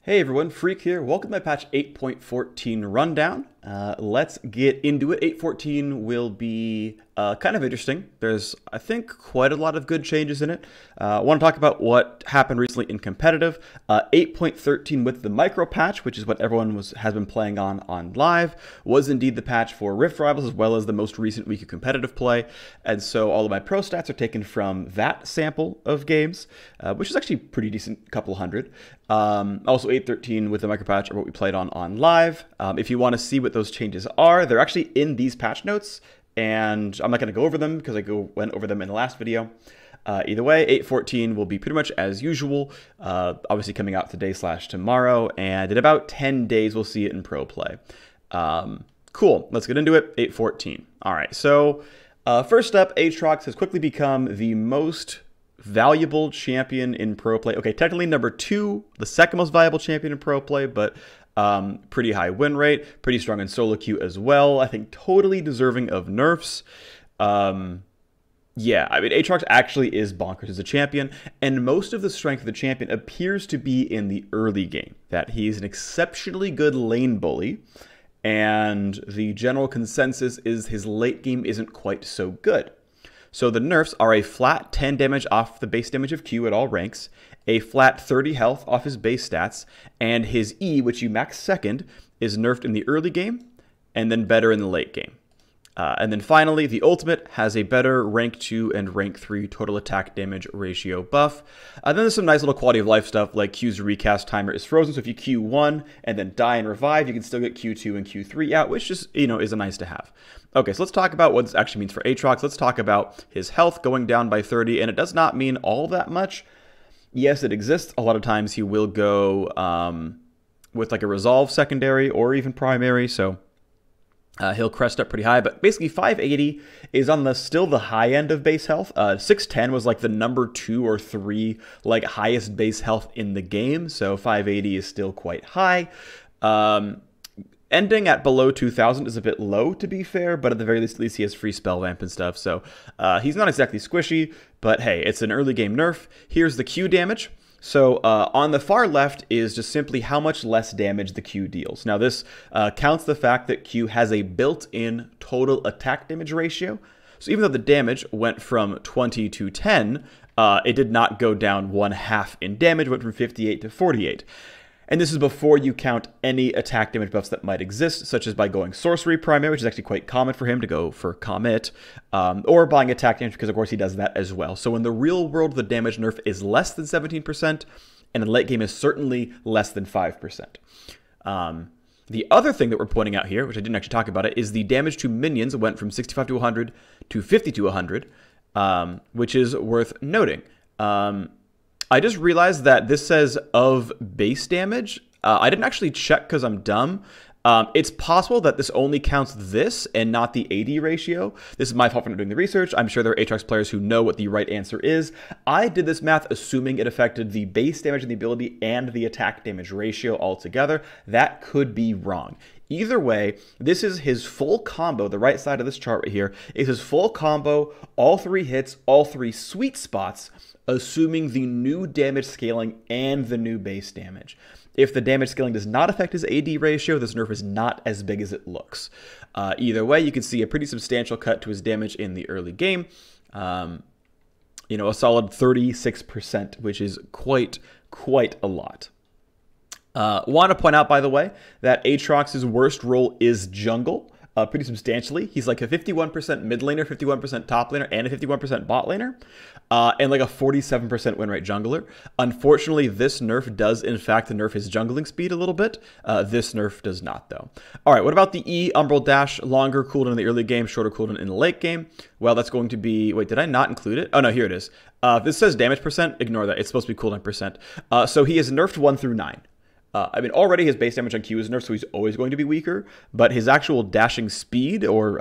Hey everyone, Phreak here. Welcome to my patch 8.14 rundown. Let's get into it. 8.14 will be kind of interesting. There's, I think, quite a lot of good changes in it. I want to talk about what happened recently in competitive. 8.13 with the micro patch, which is what everyone has been playing on live, was indeed the patch for Rift Rivals as well as the most recent week of competitive play. And so all of my pro stats are taken from that sample of games, which is actually pretty decent, couple hundred. Also 8.13 with the micro patch are what we played on live. If you want to see what those changes are, they're actually in these patch notes, and I'm not going to go over them because I went over them in the last video. Either way, 8.14 will be pretty much as usual, obviously coming out today/tomorrow, and in about 10 days we'll see it in pro play. Cool, let's get into it. 8.14. All right, so first up, Aatrox has quickly become the most valuable champion in pro play. Okay, technically number 2, the second most valuable champion in pro play, but pretty high win rate, pretty strong in solo queue as well. I think totally deserving of nerfs. Yeah, I mean, Aatrox actually is bonkers as a champion, and most of the strength of the champion appears to be in the early game, that he's an exceptionally good lane bully, and the general consensus is his late game isn't quite so good. So the nerfs are a flat 10 damage off the base damage of Q at all ranks, a flat 30 health off his base stats, and his E, which you max second, is nerfed in the early game, and then better in the late game. And then finally, the ultimate has a better rank 2 and rank 3 total attack damage ratio buff. Then there's some nice little quality of life stuff, like Q's recast timer is frozen, so if you Q1 and then die and revive, you can still get Q2 and Q3 out, which just, is a nice to have. Okay, so let's talk about what this actually means for Aatrox. Let's talk about his health going down by 30, and it does not mean all that much. Yes, it exists. A lot of times he will go with like a resolve secondary or even primary, so he'll crest up pretty high, but basically 580 is on still the high end of base health. 610 was like the number 2 or 3 like highest base health in the game, so 580 is still quite high. Ending at below 2,000 is a bit low, to be fair, but at the very least he has free spell vamp and stuff, so he's not exactly squishy, but hey, it's an early game nerf. Here's the Q damage. So on the far left is just simply how much less damage the Q deals. Now this counts the fact that Q has a built-in total attack damage ratio. So even though the damage went from 20 to 10, it did not go down 1/2 in damage, it went from 58 to 48. And this is before you count any attack damage buffs that might exist, such as by going sorcery primary, which is actually quite common for him to go for commit, or buying attack damage, because of course he does that as well. So in the real world, the damage nerf is less than 17%, and in late game is certainly less than 5%. The other thing that we're pointing out here, which I didn't actually talk about it, is the damage to minions went from 65 to 100 to 50 to 100, which is worth noting. I just realized that this says of base damage. I didn't actually check because I'm dumb. It's possible that this only counts this and not the AD ratio. This is my fault for not doing the research. I'm sure there are Aatrox players who know what the right answer is. I did this math assuming it affected the base damage and the ability and the attack damage ratio altogether. That could be wrong. Either way, this is his full combo. The right side of this chart right here is his full combo, all 3 hits, all 3 sweet spots, assuming the new damage scaling and the new base damage. If the damage scaling does not affect his AD ratio, this nerf is not as big as it looks. Either way, you can see a pretty substantial cut to his damage in the early game. A solid 36%, which is quite a lot. Want to point out, by the way, that Aatrox's worst role is jungle, pretty substantially. He's like a 51% mid laner, 51% top laner, and a 51% bot laner, and like a 47% win rate jungler. Unfortunately, this nerf does, in fact, nerf his jungling speed a little bit. This nerf does not, though. All right, what about the E, Umbral Dash, longer cooldown in the early game, shorter cooldown in the late game? Well, that's going to be, wait, did I not include it? Oh, no, here it is. If this says damage percent, ignore that. It's supposed to be cooldown percent. So he is nerfed 1 through 9. I mean, already his base damage on Q is nerfed, so he's always going to be weaker, but his actual dashing speed, or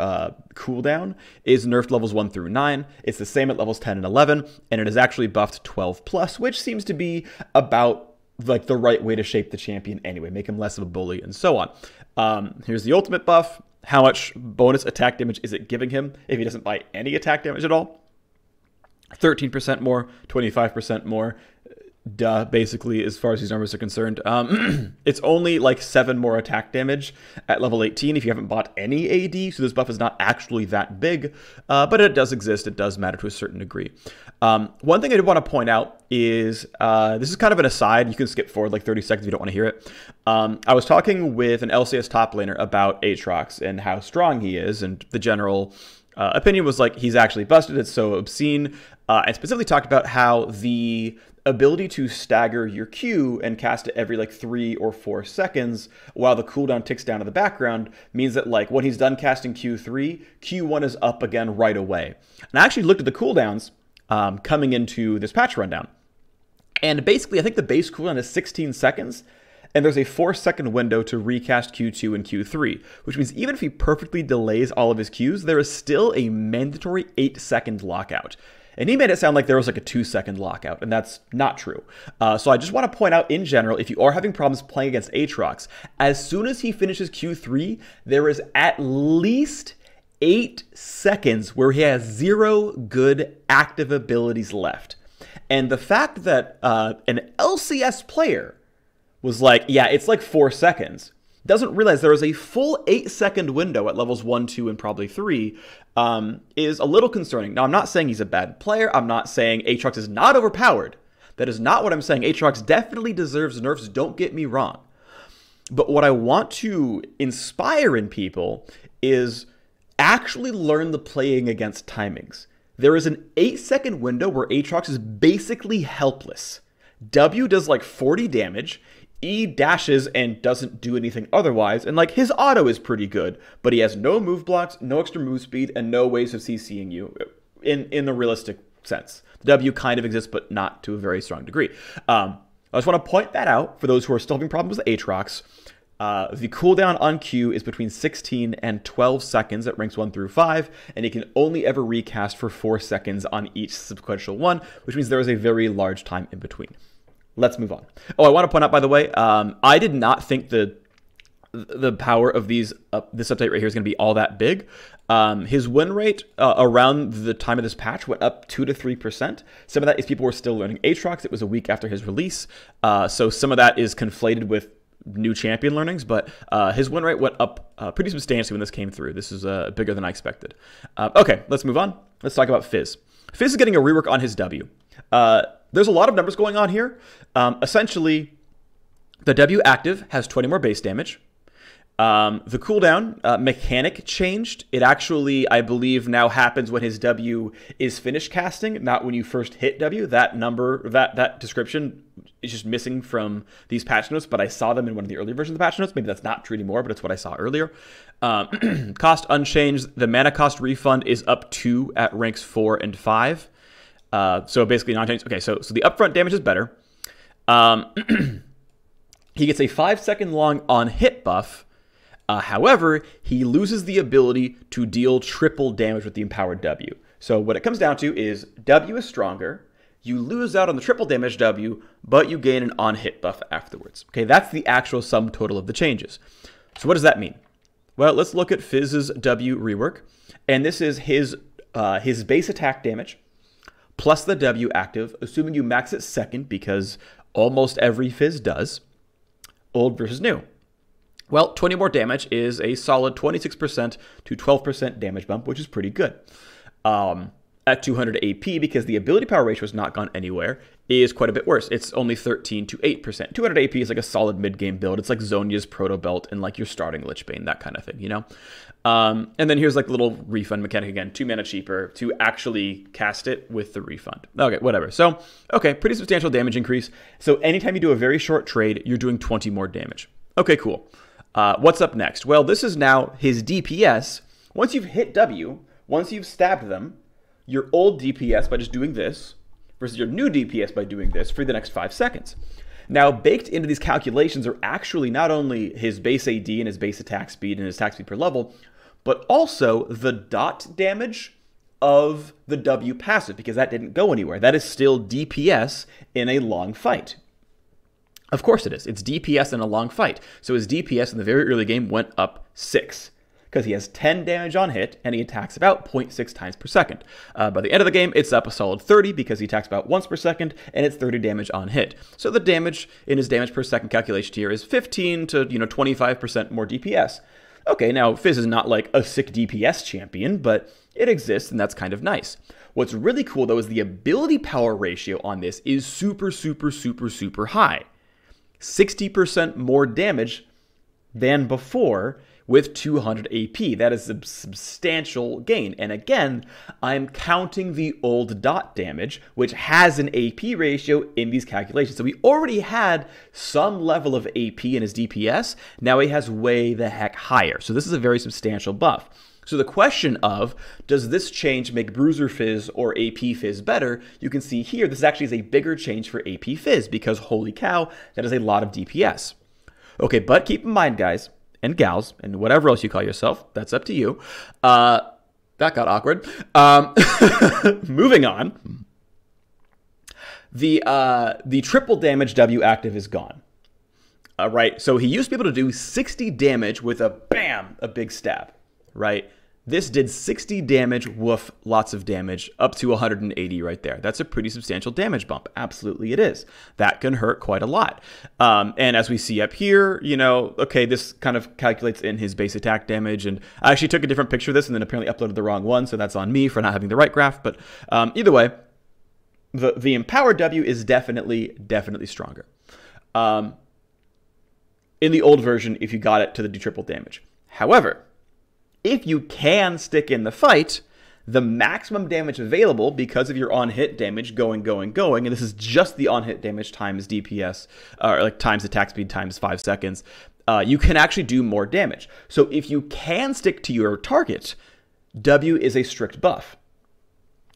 cooldown, is nerfed levels 1 through 9. It's the same at levels 10 and 11, and it is actually buffed 12+, which seems to be about like the right way to shape the champion anyway, make him less of a bully, and so on. Here's the ultimate buff. How much bonus attack damage is it giving him if he doesn't buy any attack damage at all? 13% more, 25% more. duh, basically, as far as these numbers are concerned. It's only like 7 more attack damage at level 18 if you haven't bought any AD, so this buff is not actually that big, but it does exist. It does matter to a certain degree. One thing I did want to point out is, this is kind of an aside. You can skip forward like 30 seconds if you don't want to hear it. I was talking with an LCS top laner about Aatrox and how strong he is, and the general opinion was like, he's actually busted. It's so obscene. And specifically talked about how the ability to stagger your Q and cast it every like 3 or 4 seconds while the cooldown ticks down in the background means that like when he's done casting Q3, Q1 is up again right away. And I actually looked at the cooldowns coming into this patch rundown. And basically, I think the base cooldown is 16 seconds, and there's a 4-second window to recast Q2 and Q3, which means even if he perfectly delays all of his Qs, there is still a mandatory 8-second lockout. And he made it sound like there was like a 2-second lockout, and that's not true. So I just want to point out in general, if you are having problems playing against Aatrox, as soon as he finishes Q3, there is at least 8 seconds where he has 0 good active abilities left. And the fact that an LCS player was like, yeah, it's like 4 seconds, doesn't realize there is a full 8-second window at levels 1, 2, and probably 3, is a little concerning. Now, I'm not saying he's a bad player. I'm not saying Aatrox is not overpowered. That is not what I'm saying. Aatrox definitely deserves nerfs, don't get me wrong. But what I want to inspire in people is actually learn the playing against timings. There is an 8-second window where Aatrox is basically helpless. W does like 40 damage. E dashes and doesn't do anything otherwise, and like his auto is pretty good, but he has no move blocks, no extra move speed, and no ways of CCing you in the realistic sense. The W kind of exists, but not to a very strong degree. I just want to point that out for those who are still having problems with Aatrox. The cooldown on Q is between 16 and 12 seconds at ranks 1 through 5, and it can only ever recast for 4 seconds on each sequential one, which means there is a very large time in between. Let's move on. Oh, I want to point out, by the way, I did not think the power of this update right here is going to be all that big. His win rate around the time of this patch went up 2 to 3%. Some of that is people were still learning Aatrox. It was a week after his release, so some of that is conflated with new champion learnings, but his win rate went up pretty substantially when this came through. This is bigger than I expected. Okay, let's move on. Let's talk about Fizz. Fizz is getting a rework on his W. There's a lot of numbers going on here. Essentially, the W active has 20 more base damage. The cooldown mechanic changed. It actually, I believe, now happens when his W is finished casting, not when you first hit W. That number, that description is just missing from these patch notes, but I saw them in one of the earlier versions of the patch notes. Maybe that's not true anymore, but it's what I saw earlier. Cost unchanged. The mana cost refund is up 2 at ranks 4 and 5. So basically non-changed. Okay, so the upfront damage is better. He gets a 5-second long on hit buff. However, he loses the ability to deal triple damage with the empowered W. So what it comes down to is W is stronger. You lose out on the triple damage W, but you gain an on hit buff afterwards. Okay, that's the actual sum total of the changes. So what does that mean? Well, let's look at Fizz's W rework, and this is his base attack damage plus the W active, assuming you max it second, because almost every Fizz does. Old versus new. Well, 20 more damage is a solid 26% to 12% damage bump, which is pretty good. At 200 AP, because the ability power ratio has not gone anywhere, is quite a bit worse. It's only 13 to 8%. 200 AP is like a solid mid-game build. It's like Zhonya's Proto Belt and like your starting Lich Bane, that kind of thing, you know? And then here's like a little refund mechanic again, 2 mana cheaper to actually cast it with the refund. Okay, whatever. So, okay, pretty substantial damage increase. So anytime you do a very short trade, you're doing 20 more damage. Okay, cool. What's up next? Well, this is now his DPS. Once you've hit W, once you've stabbed them, your old DPS by just doing this versus your new DPS by doing this for the next 5 seconds. Now, baked into these calculations are actually not only his base AD and his base attack speed and his attack speed per level, but also the dot damage of the W passive, because that didn't go anywhere. That is still DPS in a long fight. Of course it is. It's DPS in a long fight. So his DPS in the very early game went up 6. because he has 10 damage on hit, and he attacks about 0.6 times per second. By the end of the game, it's up a solid 30, because he attacks about once per second, and it's 30 damage on hit. So the damage in his damage per second calculation here is 15 to 25% more DPS. Okay, now Fizz is not like a sick DPS champion, but it exists, and that's kind of nice. What's really cool, though, is the ability power ratio on this is super, super, super, super high. 60% more damage than before with 200 AP. That is a substantial gain. And again, I'm counting the old dot damage, which has an AP ratio in these calculations. So we already had some level of AP in his DPS. Now he has way the heck higher. So this is a very substantial buff. So the question of, does this change make Bruiser Fizz or AP Fizz better? You can see here, this actually is a bigger change for AP Fizz, because holy cow, that is a lot of DPS. Okay, but keep in mind, guys and gals, and whatever else you call yourself, that's up to you. That got awkward. Moving on. The triple damage W active is gone. Right, so he used to be able to do 60 damage with a bam, a big stab, right? This did 60 damage, woof, lots of damage, up to 180 right there. That's a pretty substantial damage bump. Absolutely it is. That can hurt quite a lot. And as we see up here, okay, this kind of calculates in his base attack damage. And I actually took a different picture of this and then apparently uploaded the wrong one, so that's on me for not having the right graph. But either way, the empowered W is definitely stronger. In the old version, if you got it to the triple damage. However, if you can stick in the fight, the maximum damage available, because of your on-hit damage going, and this is just the on-hit damage times DPS, or like times attack speed times 5 seconds, you can actually do more damage. So if you can stick to your target, W is a strict buff.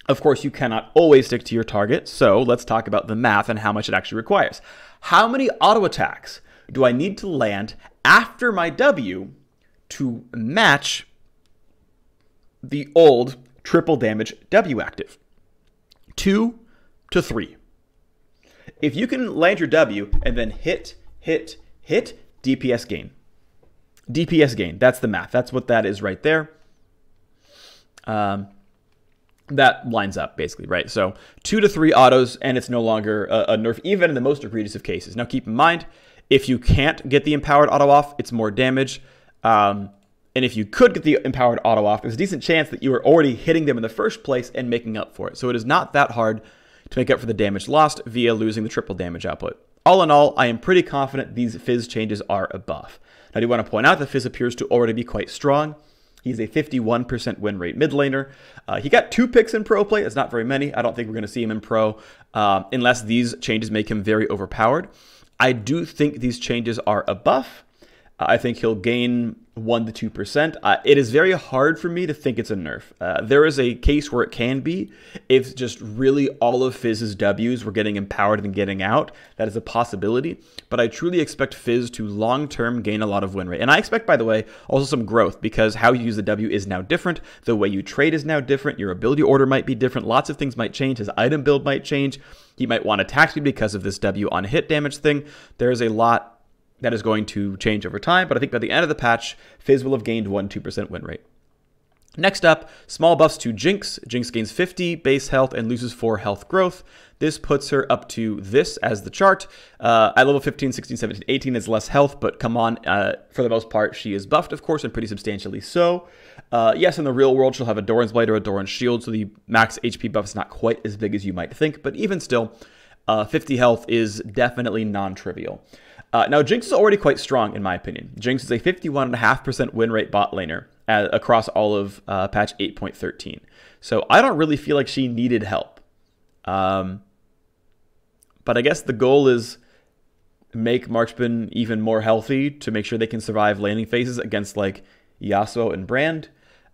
Of course, you cannot always stick to your target, so let's talk about the math and how much it actually requires. How many auto attacks do I need to land after my W to match the old triple damage W active? 2 to 3. If you can land your W and then hit, DPS gain. DPS gain, that's the math. That's what that is right there. That lines up basically, right? So 2 to 3 autos, and it's no longer a nerf, even in the most egregious of cases. Now keep in mind, if you can't get the empowered auto off, it's more damage. And if you could get the empowered auto off, there's a decent chance that you were already hitting them in the first place and making up for it. So it is not that hard to make up for the damage lost via losing the triple damage output. All in all, I am pretty confident these Fizz changes are a buff. Now, I do want to point out that Fizz appears to already be quite strong. He's a 51% win rate mid laner. He got 2 picks in pro play. That's not very many. I don't think we're going to see him in pro unless these changes make him very overpowered. I do think these changes are a buff. I think he'll gain 1 to 2%. It is very hard for me to think it's a nerf. There is a case where it can be if just really all of Fizz's W's were getting empowered and getting out. That is a possibility. But I truly expect Fizz to long-term gain a lot of win rate. And I expect, by the way, also some growth, because how you use the W is now different. The way you trade is now different. Your ability order might be different. Lots of things might change. His item build might change. He might want attack speed because of this W on hit damage thing. There is a lot that is going to change over time, but I think by the end of the patch, Fizz will have gained 1-2% win rate. Next up, small buffs to Jinx. Jinx gains 50 base health and loses 4 health growth. This puts her up to this as the chart. At level 15, 16, 17, 18 is less health, but come on, for the most part, she is buffed, of course, and pretty substantially so. Yes, in the real world, she'll have a Doran's Blade or a Doran's Shield, so the max HP buff is not quite as big as you might think, but even still, 50 health is definitely non-trivial. Now, Jinx is already quite strong, in my opinion. Jinx is a 51.5% win rate bot laner across all of patch 8.13. So I don't really feel like she needed help. But I guess the goal is make Marksman even more healthy to make sure they can survive laning phases against, like, Yasuo and Brand.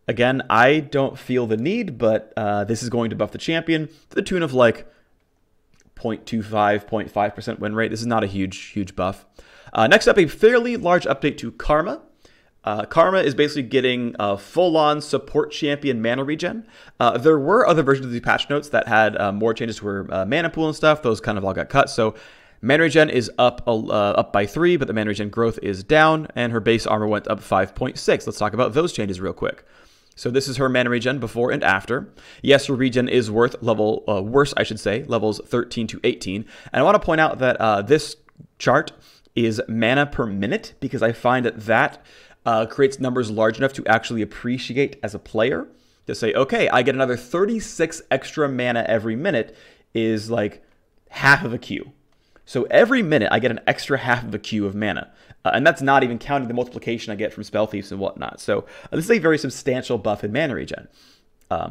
Again, I don't feel the need, but this is going to buff the champion to the tune of, like, 0.25, 0.5% win rate. This is not a huge buff. Next up, a fairly large update to Karma. Karma is basically getting a full-on support champion mana regen. There were other versions of the patch notes that had more changes to her mana pool and stuff. Those kind of all got cut. So Mana regen is up by 3, but the mana regen growth is down, and her base armor went up 5.6. Let's talk about those changes real quick. So this is her mana regen before and after. Yes, her regen is worse, I should say, levels 13 to 18. And I want to point out that this chart is mana per minute, because I find that creates numbers large enough to actually appreciate as a player. To say, okay, I get another 36 extra mana every minute is like half of a Q. So every minute I get an extra half of a Q of mana. And that's not even counting the multiplication I get from spell thieves and whatnot. So this is a very substantial buff in mana regen,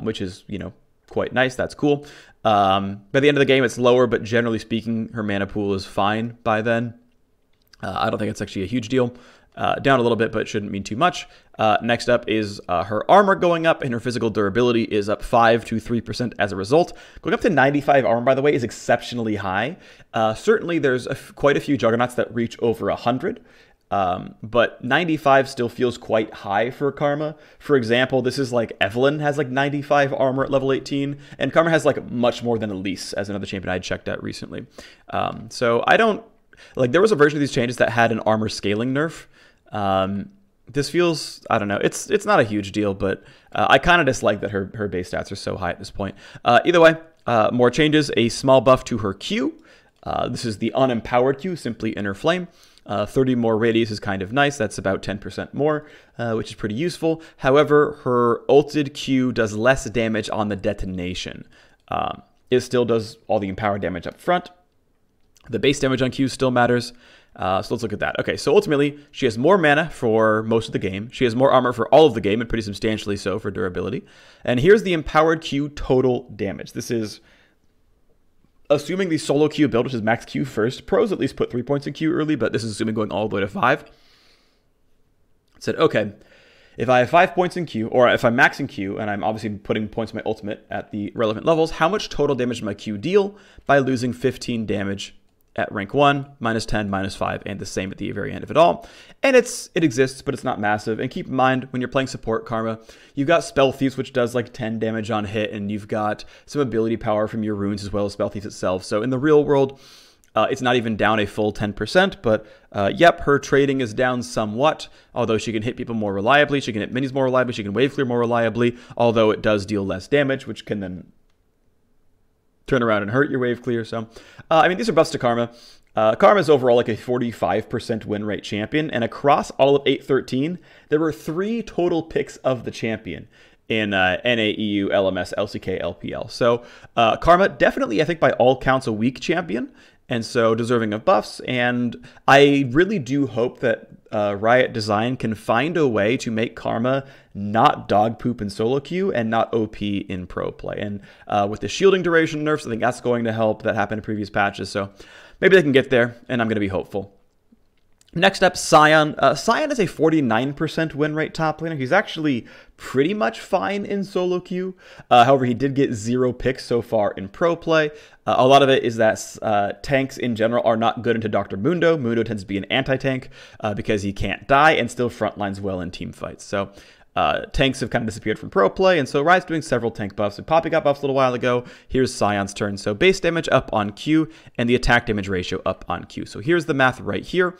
which is, you know, quite nice. That's cool. By the end of the game, it's lower, but generally speaking, her mana pool is fine by then. I don't think it's actually a huge deal. Down a little bit, but it shouldn't mean too much. Next up is her armor going up, and her physical durability is up 5 to 3% as a result. Going up to 95 armor, by the way, is exceptionally high. Certainly, there's quite a few Juggernauts that reach over 100, but 95 still feels quite high for Karma. For example, this is like Evelynn has like 95 armor at level 18, and Karma has like much more than Elise, as another champion I had checked out recently. So I don't... Like, there was a version of these changes that had an armor scaling nerf. This feels, I don't know, it's not a huge deal, but I kind of dislike that her base stats are so high at this point. Either way, more changes, a small buff to her Q. This is the unempowered Q, simply Inner Flame. 30 more radius is kind of nice. That's about 10% more, which is pretty useful. However, her ulted Q does less damage on the detonation. It still does all the empowered damage up front. The base damage on Q still matters. So let's look at that. Okay, so ultimately, she has more mana for most of the game. She has more armor for all of the game, and pretty substantially so for durability. And here's the empowered Q total damage. This is assuming the solo Q build, which is max Q first. Pros at least put 3 points in Q early, but this is assuming going all the way to 5. It said, okay, if I have 5 points in Q, or if I'm maxing Q, and I'm obviously putting points in my ultimate at the relevant levels, how much total damage does my Q deal by losing 15 damage at rank 1, minus 10, minus 5, and the same at the very end of it all. And it exists, but it's not massive. And keep in mind, when you're playing support Karma, you've got Spell Thieves, which does like 10 damage on hit, and you've got some ability power from your runes as well as Spell Thieves itself. So in the real world, it's not even down a full 10%, but yep, her trading is down somewhat, although she can hit people more reliably, she can hit minis more reliably, she can wave clear more reliably, although it does deal less damage, which can then turn around and hurt your wave clear. So, I mean, these are buffs to Karma. Karma is overall like a 45% win rate champion, and across all of 813, there were 3 total picks of the champion in NA, EU, LMS, LCK, LPL. So, Karma definitely, I think, by all counts, a weak champion, and so deserving of buffs. And I really do hope that Riot Design can find a way to make Karma not dog poop in solo queue and not OP in pro play. And with the shielding duration nerfs, I think that's going to help. That happened in previous patches, so maybe they can get there, and I'm going to be hopeful. Next up, Sion. Sion is a 49% win rate top laner. He's actually pretty much fine in solo queue. However, he did get 0 picks so far in pro play. A lot of it is that tanks in general are not good into Dr. Mundo. Mundo tends to be an anti-tank because he can't die and still frontlines well in team fights. So tanks have kind of disappeared from pro play, and so Riot's doing several tank buffs. And Poppy got buffs a little while ago. Here's Sion's turn. So base damage up on Q, and the attack damage ratio up on Q. So here's the math right here.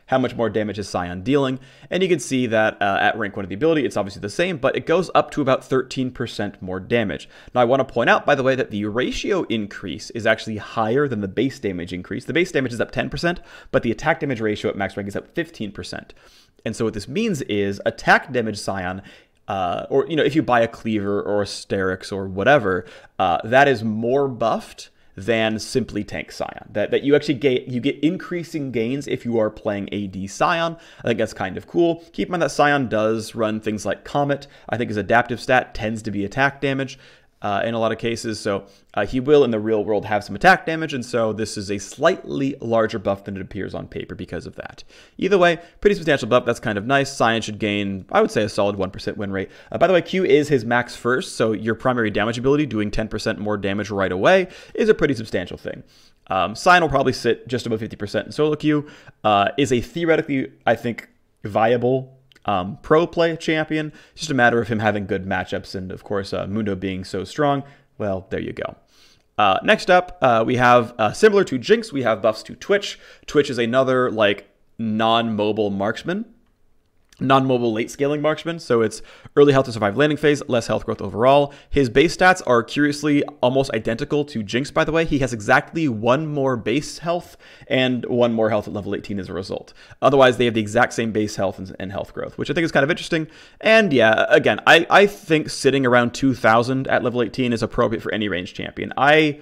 How much more damage is Sion dealing? And you can see that at rank 1 of the ability, it's obviously the same, but it goes up to about 13% more damage. Now, I want to point out, by the way, that the ratio increase is actually higher than the base damage increase. The base damage is up 10%, but the attack damage ratio at max rank is up 15%. And so what this means is attack damage Sion, or if you buy a Cleaver or a Sterix or whatever, that is more buffed than simply tank Sion. That you actually get increasing gains if you are playing AD Sion. I think that's kind of cool. Keep in mind that Sion does run things like Comet. I think his adaptive stat tends to be attack damage in a lot of cases, so he will in the real world have some attack damage, and so this is a slightly larger buff than it appears on paper because of that. Either way, pretty substantial buff. That's kind of nice. Sion should gain, I would say, a solid 1% win rate. By the way, Q is his max first, so your primary damage ability doing 10% more damage right away is a pretty substantial thing. Sion will probably sit just above 50% in solo queue. Is a theoretically, I think, viable pro play champion. It's just a matter of him having good matchups, and of course Mundo being so strong. Well, there you go. Next up, we have, similar to Jinx, we have buffs to Twitch. Twitch is another, like, non-mobile marksman. Non-mobile late scaling marksman, so it's early health to survive landing phase, less health growth overall. His base stats are curiously almost identical to Jinx, by the way. He has exactly 1 more base health and 1 more health at level 18 as a result. Otherwise, they have the exact same base health and health growth, which I think is kind of interesting. And yeah, again, I think sitting around 2,000 at level 18 is appropriate for any ranged champion. I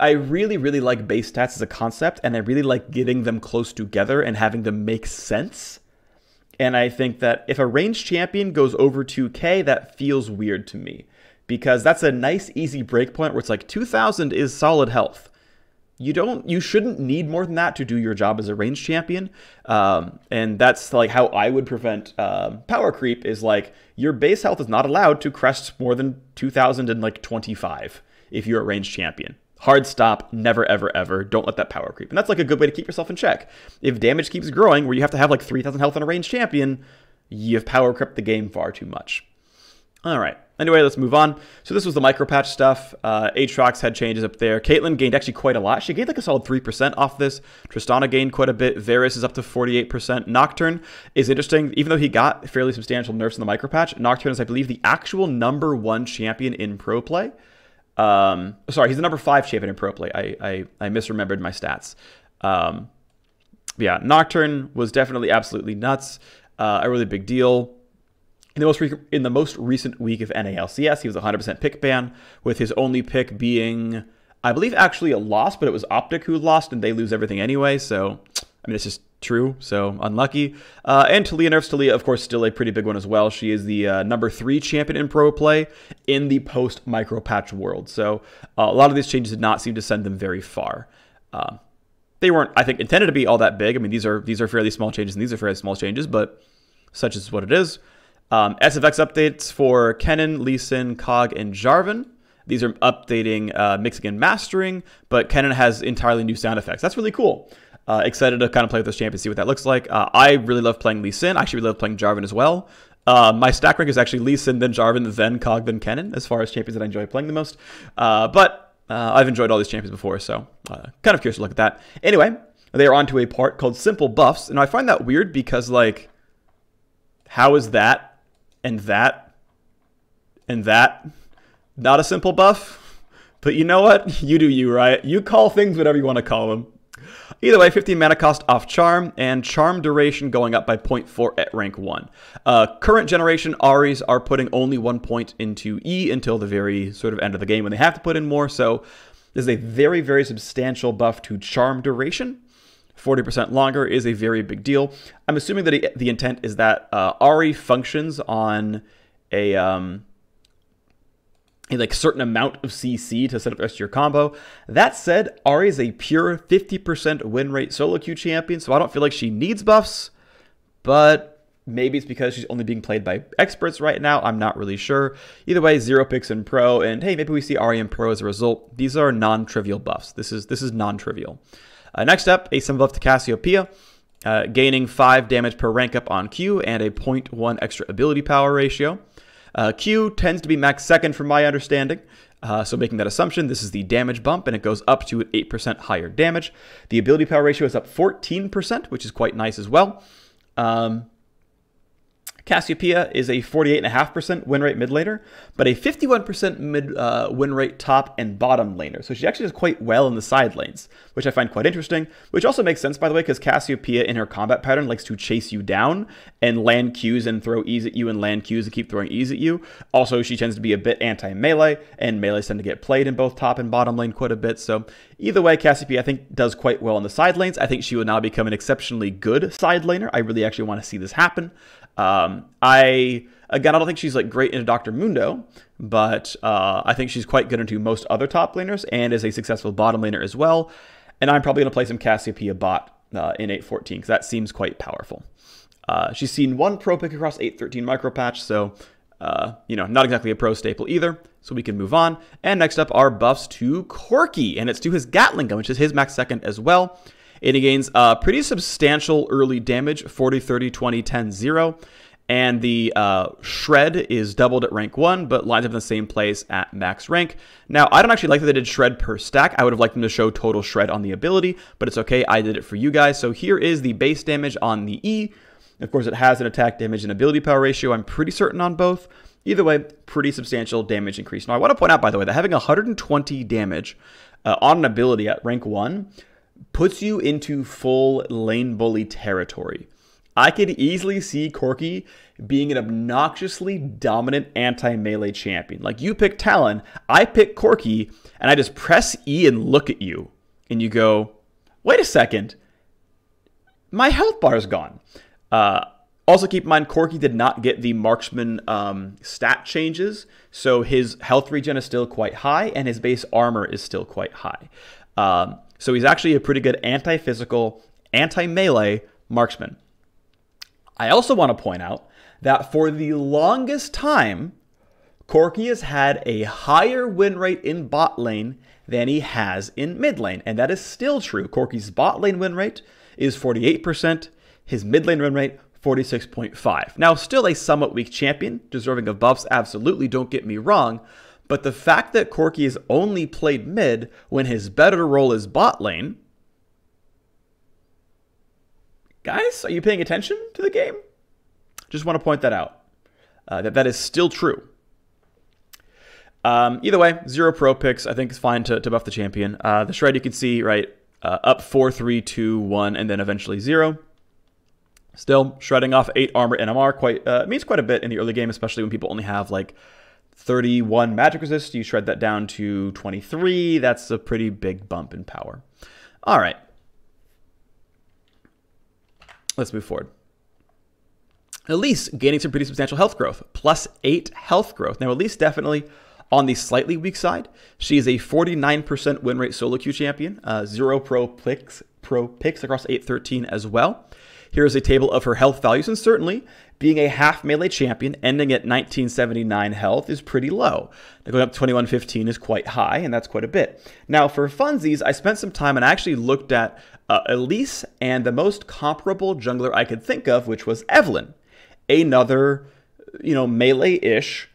really, really like base stats as a concept, and I really like getting them close together and having them make sense. And I think that if a ranged champion goes over 2k, that feels weird to me. Because that's a nice, easy breakpoint where it's like 2,000 is solid health. You shouldn't need more than that to do your job as a ranged champion. And that's like how I would prevent power creep, is like your base health is not allowed to crest more than 2,025 if you're a ranged champion. Hard stop, never, ever, ever. Don't let that power creep. And that's like a good way to keep yourself in check. If damage keeps growing, where you have to have like 3,000 health on a ranged champion, you've power crept the game far too much. All right. Anyway, let's move on. So this was the micro patch stuff. Aatrox had changes up there. Caitlyn gained actually quite a lot. She gained like a solid 3% off this. Tristana gained quite a bit. Varus is up to 48%. Nocturne is interesting. Even though he got fairly substantial nerfs in the micro patch, Nocturne is, I believe, the actual #1 champion in pro play. Sorry, he's the #5 champion in pro play. I misremembered my stats. Yeah, Nocturne was definitely absolutely nuts. A really big deal. In the most recent week of NALCS, he was 100% pick ban, with his only pick being, I believe, actually a loss, but it was Optic who lost, and they lose everything anyway. So, I mean, it's just true, so unlucky. And Talia nerfs. Talia, of course, still a pretty big one as well. She is the #3 champion in pro play in the post-micro patch world. So a lot of these changes did not seem to send them very far. They weren't, I think, intended to be all that big. I mean, these are fairly small changes, and these are fairly small changes, but such is what it is. SFX updates for Kennen, Lee Sin, Cog, and Jarvan. These are updating mixing and mastering, but Kennen has entirely new sound effects. That's really cool. Excited to kind of play with this champion, see what that looks like. I really love playing Lee Sin. I actually really love playing Jarvan as well. My stack rank is actually Lee Sin, then Jarvan, then Cog, then Kennen, as far as champions that I enjoy playing the most. But I've enjoyed all these champions before, so kind of curious to look at that. Anyway, they are on to a part called Simple Buffs, and I find that weird because, like, how is that and that and that not a simple buff? But you know what? You do you, right? You call things whatever you want to call them. Either way, 15 mana cost off Charm, and Charm duration going up by 0.4 at rank 1. Current generation Aries are putting only 1 point into E until the very sort of end of the game when they have to put in more, so this is a very, very substantial buff to Charm duration. 40% longer is a very big deal. I'm assuming that the intent is that Ahri functions on a like certain amount of CC to set up the rest of your combo. That said, Ahri is a pure 50% win rate solo queue champion, so I don't feel like she needs buffs, but maybe it's because she's only being played by experts right now. I'm not really sure. Either way, 0 picks in pro, and hey, maybe we see Ahri in pro as a result. These are non-trivial buffs. This is non-trivial. Next up, a sim buff to Cassiopeia, gaining 5 damage per rank up on Q and a 0.1 extra ability power ratio. Q tends to be max second from my understanding, so making that assumption, this is the damage bump, and it goes up to 8% higher damage. The ability power ratio is up 14%, which is quite nice as well. Cassiopeia is a 48.5% win rate mid laner, but a 51% win rate top and bottom laner. So she actually does quite well in the side lanes, which I find quite interesting, which also makes sense, by the way, because Cassiopeia in her combat pattern likes to chase you down and land Qs and throw E's at you and land Qs and keep throwing E's at you. Also, she tends to be a bit anti-melee, and melees tend to get played in both top and bottom lane quite a bit. So either way, Cassiopeia, I think, does quite well in the side lanes. I think she will now become an exceptionally good side laner. I really actually want to see this happen. I don't think she's like great into Dr. Mundo, but I think she's quite good into most other top laners and is a successful bottom laner as well. And I'm probably going to play some Cassiopeia bot in 8.14 because that seems quite powerful. She's seen 1 pro pick across 8.13 micro patch, so you know, not exactly a pro staple either. So we can move on. And next up are buffs to Corki, and it's to his Gatling gun, which is his max second as well. And he gains pretty substantial early damage, 40, 30, 20, 10, 0. And the Shred is doubled at rank 1, but lines up in the same place at max rank. Now, I don't actually like that they did Shred per stack. I would have liked them to show total Shred on the ability, but it's okay. I did it for you guys. So here is the base damage on the E. Of course, it has an attack damage and ability power ratio. I'm pretty certain on both. Either way, pretty substantial damage increase. Now, I want to point out, by the way, that having 120 damage on an ability at rank 1 puts you into full lane bully territory. I could easily see Corki being an obnoxiously dominant anti-melee champion. Like, you pick Talon, I pick Corki, and I just press E and look at you. And you go, wait a second, my health bar is gone. Also keep in mind, Corki did not get the marksman stat changes, so his health regen is still quite high, and his base armor is still quite high. So he's actually a pretty good anti-physical, anti-melee marksman. I also want to point out that for the longest time, Corki has had a higher win rate in bot lane than he has in mid lane, and that is still true. Corki's bot lane win rate is 48%, his mid lane win rate 46.5. Now, still a somewhat weak champion, deserving of buffs, absolutely, don't get me wrong, but the fact that Corki has only played mid when his better role is bot lane, guys, are you paying attention to the game? Just want to point that out. That is still true. Either way, 0 pro picks, I think is fine to buff the champion. The Shred, you can see, right, up 4, 3, 2, 1, and then eventually 0. Still, shredding off 8 armor NMR means quite a bit in the early game, especially when people only have like 31 magic resist. You shred that down to 23. That's a pretty big bump in power. All right. Let's move forward. Elise gaining some pretty substantial health growth, plus 8 health growth. Now, Elise definitely on the slightly weak side. She is a 49% win rate solo queue champion, 0 pro picks across 813 as well. Here is a table of her health values, and certainly being a half melee champion ending at 1979 health is pretty low. Now, going up to 2115 is quite high, and that's quite a bit. Now, for funsies, I spent some time and I actually looked at Elise and the most comparable jungler I could think of, which was Evelynn, another, melee-ish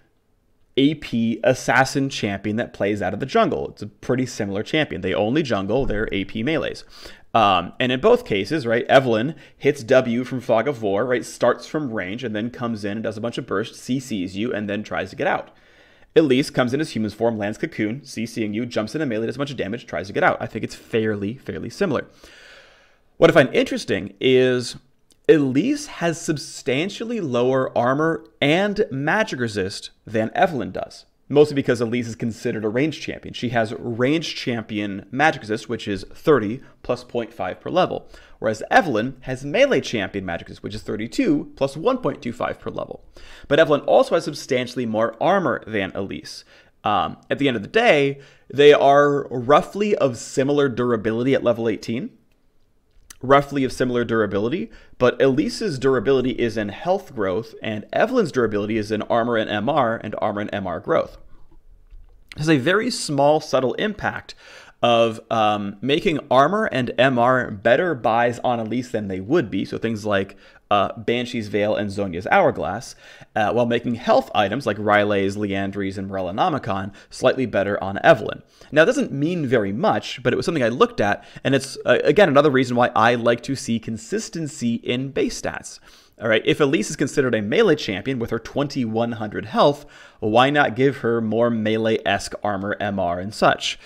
AP assassin champion that plays out of the jungle. It's a pretty similar champion. They only jungle, they're AP melees. And in both cases, right, Evelynn hits W from Fog of War, right, starts from range and then comes in and does a bunch of bursts, CCs you, and then tries to get out. Elise comes in as human's form, lands Cocoon, CCing you, jumps in a melee, does a bunch of damage, tries to get out. I think it's fairly similar. What I find interesting is Elise has substantially lower armor and magic resist than Evelynn does. Mostly because Elise is considered a ranged champion. She has ranged champion magic resist, which is 30 plus 0.5 per level. Whereas Evelynn has melee champion magic resist, which is 32 plus 1.25 per level. But Evelynn also has substantially more armor than Elise. At the end of the day, they are roughly of similar durability at level 18. But Elise's durability is in health growth, and Evelynn's durability is in armor and MR growth. It has a very small, subtle impact of making armor and MR better buys on Elise than they would be, so things like Banshee's Veil and Zhonya's Hourglass, while making health items like Riley's, Liandry's, and Morellonomicon slightly better on Evelynn. Now, it doesn't mean very much, but it was something I looked at, and it's, again, another reason why I like to see consistency in base stats. All right, if Elise is considered a melee champion with her 2100 health, why not give her more melee-esque armor, MR, and such?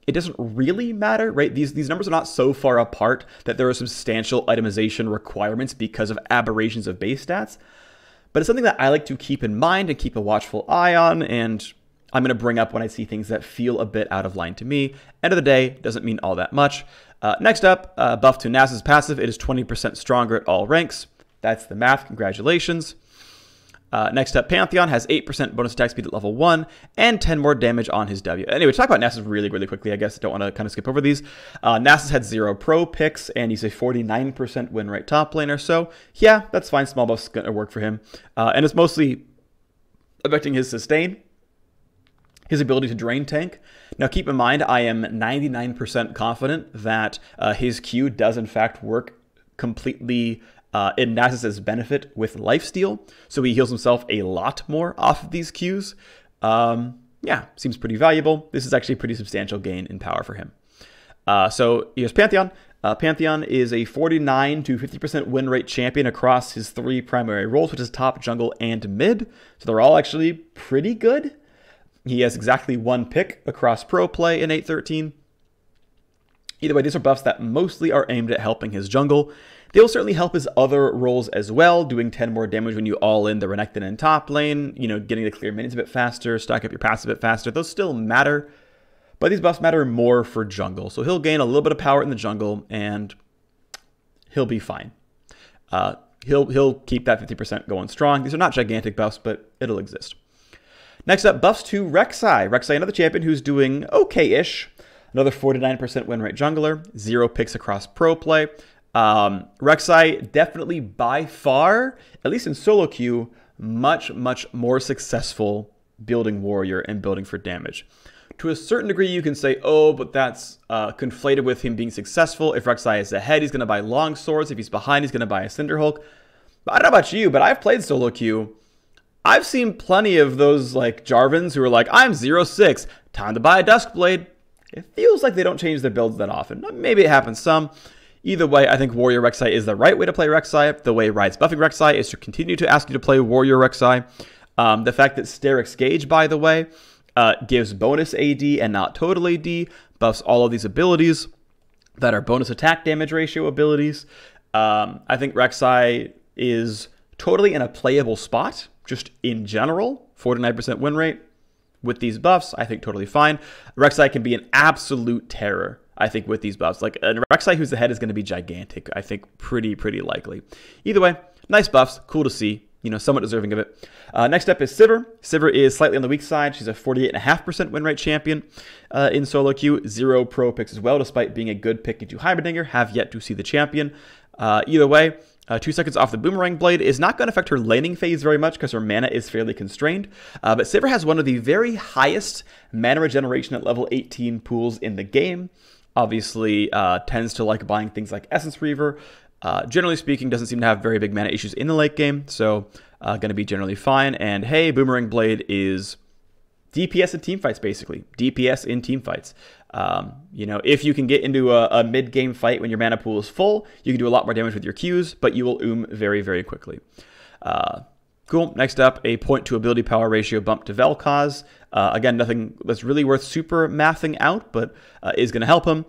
It doesn't really matter, right? These numbers are not so far apart that there are substantial itemization requirements because of aberrations of base stats. But it's something that I like to keep in mind and keep a watchful eye on, and I'm going to bring up when I see things that feel a bit out of line to me. End of the day, doesn't mean all that much. Next up, buff to Nasa's passive. It is 20% stronger at all ranks. That's the math. Congratulations. Next up, Pantheon has 8% bonus attack speed at level 1 and 10 more damage on his W. Anyway, to talk about Nasus really quickly, I guess I don't want to kind of skip over these. Nasus had 0 pro picks, and he's a 49% win rate top laner. So, yeah, that's fine. Small buff's going to work for him. And it's mostly affecting his sustain, his ability to drain tank. Now, keep in mind, I am 99% confident that his Q does, in fact, work completely in Nasus's benefit with lifesteal, so he heals himself a lot more off of these Qs. Yeah, seems pretty valuable. This is actually a pretty substantial gain in power for him. So here's Pantheon. Pantheon is a 49 to 50% win rate champion across his 3 primary roles, which is top, jungle, and mid. So they're all actually pretty good. He has exactly 1 pick across pro play in 813. Either way, these are buffs that mostly are aimed at helping his jungle. They will certainly help his other roles as well, doing 10 more damage when you all in the Renekton in top lane, you know, getting to clear minions a bit faster, stack up your passive a bit faster. Those still matter, but these buffs matter more for jungle. So he'll gain a little bit of power in the jungle, and he'll be fine. He'll keep that 50% going strong. These are not gigantic buffs, but it'll exist. Next up, buffs to Rek'Sai. Rek'Sai, another champion who's doing okay-ish. Another 49% win rate jungler, 0 picks across pro play. Rek'Sai definitely by far, at least in solo queue, much more successful building warrior and building for damage. To a certain degree, you can say, oh, but that's conflated with him being successful. If Rek'Sai is ahead, he's going to buy long swords. If he's behind, he's going to buy a Cinderhulk. But I don't know about you, but I've played solo queue. I've seen plenty of those like Jarvans who are like, I'm 0-6, time to buy a Duskblade. It feels like they don't change their builds that often. Maybe it happens some. Either way, I think Warrior Rek'Sai is the right way to play Rek'Sai. The way Riot's buffing Rek'Sai is to continue to ask you to play Warrior Rek'Sai. The fact that Steric's Gauge, by the way, gives bonus AD and not total AD, buffs all of these abilities that are bonus attack damage ratio abilities. I think Rek'Sai is totally in a playable spot, just in general. 49% win rate with these buffs, I think totally fine. Rek'Sai can be an absolute terror, I think, with these buffs. Like, a Rek'Sai who's ahead is going to be gigantic, I think, pretty likely. Either way, nice buffs, cool to see, you know, somewhat deserving of it. Next up is Sivir. Sivir is slightly on the weak side. She's a 48.5% win rate champion in solo queue. 0 pro picks as well, despite being a good pick into Heimerdinger. Have yet to see the champion. Either way, 2 seconds off the Boomerang Blade is not going to affect her laning phase very much because her mana is fairly constrained. But Sivir has one of the very highest mana regeneration at level 18 pools in the game. Obviously, tends to like buying things like Essence Reaver. Generally speaking, doesn't seem to have very big mana issues in the late game, so going to be generally fine. And hey, Boomerang Blade is DPS in teamfights, basically. DPS in teamfights. You know, if you can get into a mid-game fight when your mana pool is full, you can do a lot more damage with your Qs, but you will very quickly. Cool. Next up, a point to ability power ratio bump to Vel'Koz. Again, nothing that's really worth super mathing out, but is going to help him.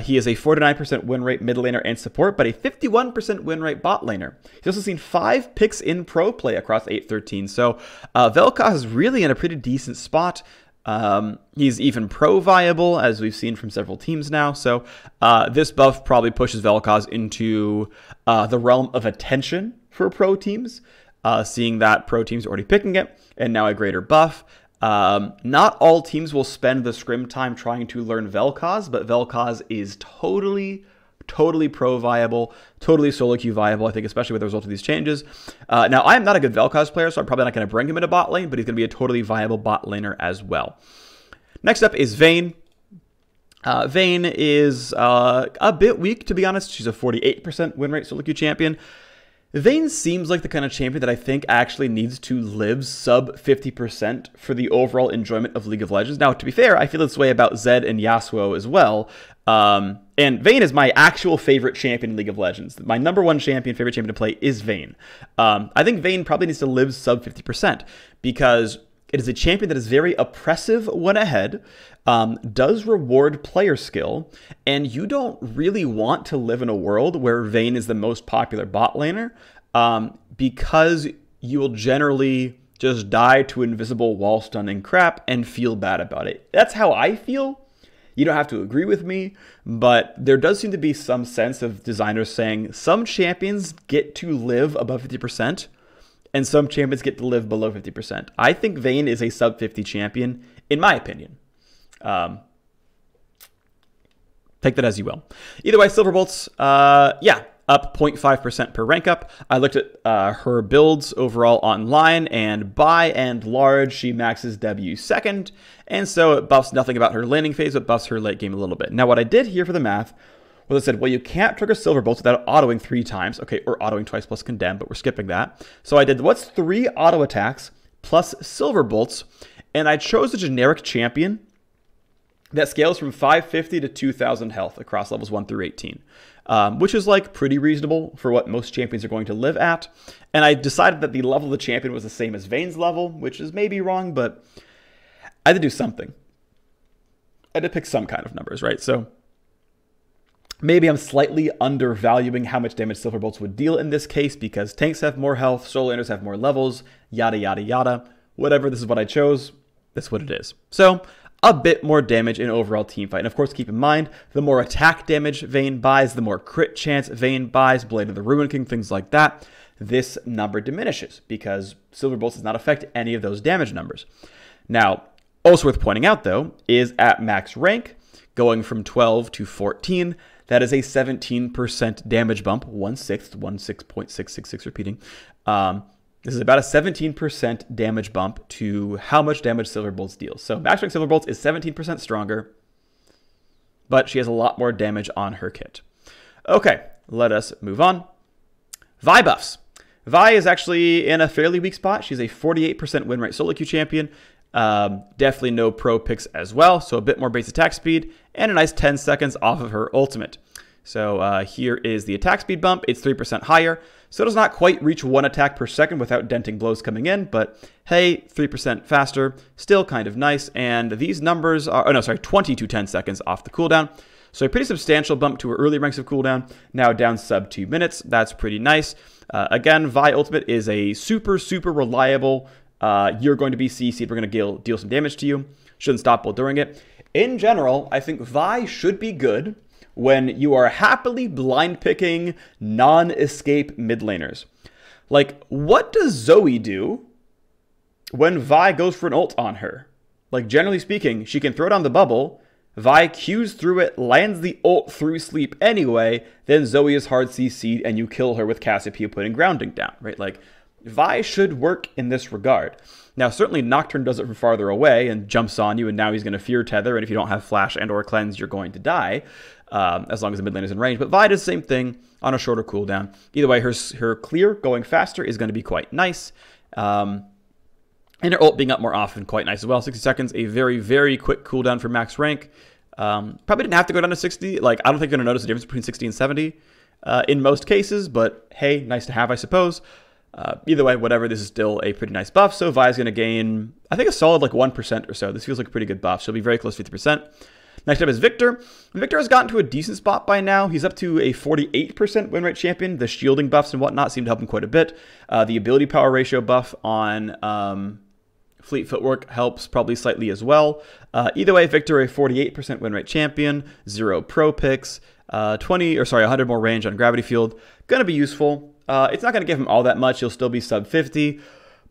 He is a 49% win rate mid laner and support, but a 51% win rate bot laner. He's also seen 5 picks in pro play across 813. So Vel'Koz is really in a pretty decent spot. He's even pro viable, as we've seen from several teams now. So this buff probably pushes Vel'Koz into the realm of attention for pro teams, seeing that pro teams are already picking it, and now a greater buff. Not all teams will spend the scrim time trying to learn Vel'Koz, but Vel'Koz is totally pro viable, totally solo queue viable, I think, especially with the result of these changes. Now, I am not a good Vel'Koz player, so I'm probably not going to bring him into bot lane, but he's going to be a totally viable bot laner as well. Next up is Vayne. Vayne is a bit weak, to be honest. She's a 48% win rate solo queue champion. Vayne seems like the kind of champion that I think actually needs to live sub 50% for the overall enjoyment of League of Legends. Now, to be fair, I feel this way about Zed and Yasuo as well. And Vayne is my actual favorite champion in League of Legends. My number 1 champion, favorite champion to play is Vayne. I think Vayne probably needs to live sub 50% because it is a champion that is very oppressive when ahead, does reward player skill, and you don't really want to live in a world where Vayne is the most popular bot laner, because you will generally just die to invisible wall stunning crap and feel bad about it. That's how I feel. You don't have to agree with me, but there does seem to be some sense of designers saying some champions get to live above 50%, and some champions get to live below 50%. I think Vayne is a sub 50 champion, in my opinion. Take that as you will. Either way, Silverbolt's, yeah, up 0.5% per rank up. I looked at her builds overall online, and by and large, she maxes W second, and so it buffs nothing about her laning phase, but buffs her late game a little bit. Now, what I did here for the math Well, they said, well, you can't trigger Silver Bolts without autoing 3 times. Okay, or autoing twice plus Condemn, but we're skipping that. So I did, what's 3 auto attacks plus Silver Bolts? And I chose a generic champion that scales from 550 to 2,000 health across levels 1 through 18, which is like pretty reasonable for what most champions are going to live at. And I decided that the level of the champion was the same as Vayne's level, which is maybe wrong, but I had to do something. I had to pick some kind of numbers, right? So maybe I'm slightly undervaluing how much damage Silver Bolts would deal in this case because tanks have more health, solo laners have more levels, yada, yada, yada. Whatever, this is what I chose. That's what it is. So a bit more damage in overall team fight. And of course, keep in mind, the more attack damage Vayne buys, the more crit chance Vayne buys, Blade of the Ruin King, things like that, this number diminishes because Silver Bolts does not affect any of those damage numbers. Now, also worth pointing out, though, is at max rank, going from 12 to 14, that is a 17% damage bump, 16.666 repeating. This is about a 17% damage bump to how much damage Silver Bolts deals. So max rank Silver Bolts is 17% stronger, but she has a lot more damage on her kit. Okay, let us move on. Vi buffs. Vi is actually in a fairly weak spot. She's a 48% win rate solo queue champion. Definitely no pro picks as well, so a bit more base attack speed and a nice 10 seconds off of her ultimate. So here is the attack speed bump. It's 3% higher, so it does not quite reach 1 attack per second without denting blows coming in, but hey, 3% faster, still kind of nice. And these numbers are, 20 to 10 seconds off the cooldown. So a pretty substantial bump to her early ranks of cooldown, now down sub 2 minutes. That's pretty nice. Again, Vi ultimate is a super, super reliable. You're going to be CC'd, we're going to deal some damage to you. Shouldn't stop while doing it. In general, I think Vi should be good when you are happily blind picking non-escape mid laners. Like, what does Zoe do when Vi goes for an ult on her? Like, generally speaking, she can throw down the bubble, Vi Qs through it, lands the ult through sleep anyway, then Zoe is hard CC'd and you kill her with Cassiopeia putting grounding down, right? Like, Vi should work in this regard. Now, certainly Nocturne does it from farther away and jumps on you, and now he's going to fear tether, and if you don't have flash and or cleanse, you're going to die, as long as the mid lane is in range. But Vi does the same thing on a shorter cooldown. Either way, her clear going faster is going to be quite nice. And her ult being up more often, quite nice as well. 60 seconds, a very, very quick cooldown for max rank. Probably didn't have to go down to 60. Like, I don't think you're going to notice the difference between 60 and 70 in most cases, but hey, nice to have, I suppose. Either way, whatever, this is still a pretty nice buff. So Vi is going to gain, I think, a solid like 1% or so. This feels like a pretty good buff. She'll be very close to 50%. Next up is Victor. Victor has gotten to a decent spot by now. He's up to a 48% win rate champion. The shielding buffs and whatnot seem to help him quite a bit. The ability power ratio buff on Fleet Footwork helps probably slightly as well. Either way, Victor, a 48% win rate champion, 0 pro picks, 100 more range on Gravity Field. Going to be useful. It's not going to give him all that much. He'll still be sub 50.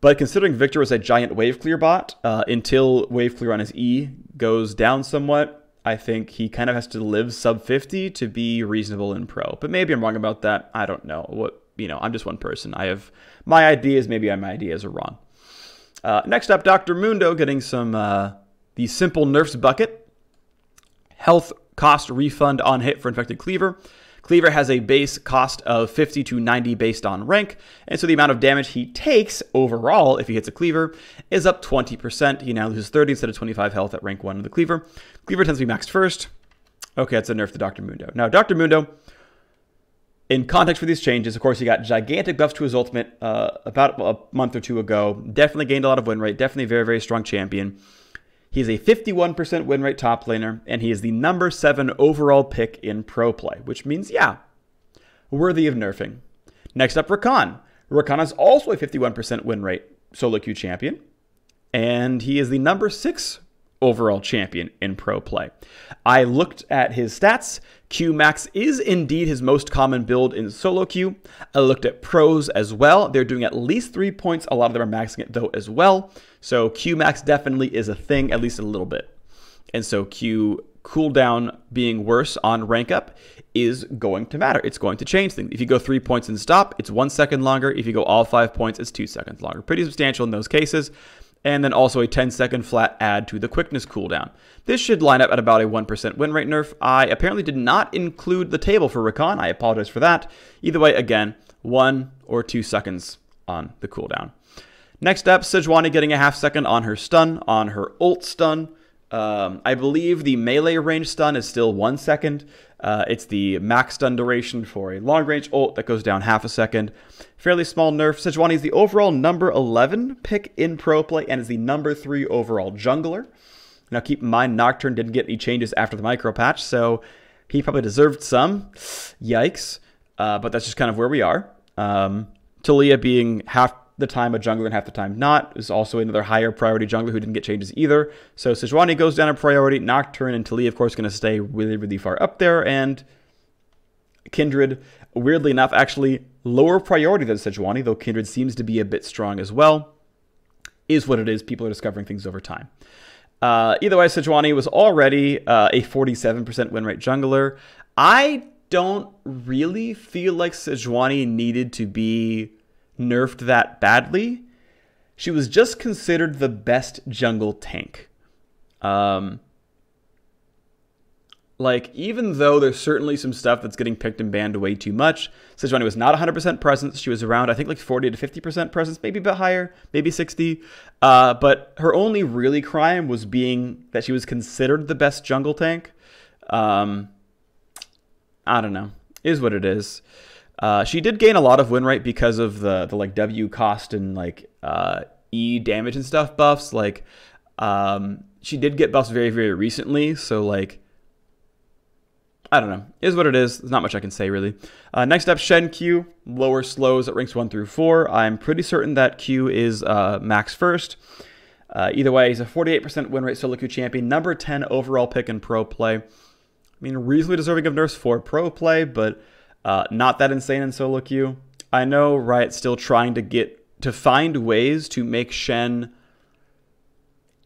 But considering Victor was a giant wave clear bot, until wave clear on his E goes down somewhat, I think he kind of has to live sub 50 to be reasonable in pro. But maybe I'm wrong about that. I don't know. I'm just one person. I have my ideas. Maybe my ideas are wrong. Next up, Dr. Mundo getting some the simple nerfs bucket. Health cost refund on hit for infected Cleaver. Cleaver has a base cost of 50 to 90 based on rank, and so the amount of damage he takes overall if he hits a Cleaver is up 20%. He now loses 30 instead of 25 health at rank 1 of the Cleaver. Cleaver tends to be maxed first. Okay, that's a nerf to Dr. Mundo. Now, Dr. Mundo, in context for these changes, of course, he got gigantic buffs to his ultimate about a month or two ago. Definitely gained a lot of win rate. Definitely a very, very strong champion. He's a 51% win rate top laner, and he is the number 7 overall pick in pro play, which means, yeah, worthy of nerfing. Next up, Rakan. Rakan is also a 51% win rate solo queue champion, and he is the number 6 overall champion in pro play. I looked at his stats. Q max is indeed his most common build in solo queue. I looked at pros as well. They're doing at least 3 points. A lot of them are maxing it though as well. So Q max definitely is a thing, at least a little bit. And so Q cooldown being worse on rank up is going to matter. It's going to change things. If you go 3 points and stop, it's 1 second longer. If you go all 5 points, it's 2 seconds longer. Pretty substantial in those cases. and then also a 10-second flat add to the quickness cooldown. This should line up at about a 1% win rate nerf. I apparently did not include the table for Rakan. I apologize for that. Either way, again, 1 or 2 seconds on the cooldown. Next up, Sejuani getting a half second on her stun, on her ult stun. I believe the melee range stun is still 1 second. It's the max stun duration for a long range ult that goes down half a second. Fairly small nerf. Sejuani is the overall number 11 pick in pro play and is the number 3 overall jungler. Now keep in mind, Nocturne didn't get any changes after the micro patch, so he probably deserved some. Yikes. But that's just kind of where we are. Taliyah being half the time a jungler and half the time not is also another higher priority jungler who didn't get changes either. So Sejuani goes down in priority. Nocturne and Taliyah, of course, going to stay really, really far up there. And Kindred, weirdly enough, actually lower priority than Sejuani, though Kindred seems to be a bit strong as well. Is what it is. People are discovering things over time. Either way, Sejuani was already a 47% win rate jungler. I don't really feel like Sejuani needed to be nerfed that badly. She was just considered the best jungle tank. Like, even though there's certainly some stuff that's getting picked and banned way too much, Sejuani was not 100% presence. She was around, I think, like 40 to 50% presence, maybe a bit higher, maybe 60. But her only really crime was being that she was considered the best jungle tank. I don't know. Is what it is. She did gain a lot of win rate because of the like W cost and like E damage and stuff buffs. Like she did get buffs very, very recently. So like, I don't know. Is what it is. There's not much I can say really. Next up, Shen Q. Lower slows at ranks 1 through 4. I'm pretty certain that Q is max first. Either way, he's a 48% win rate solo Q champion. Number 10 overall pick in pro play. I mean, reasonably deserving of nerfs for pro play, but not that insane in solo queue. I know Riot's still trying to find ways to make Shen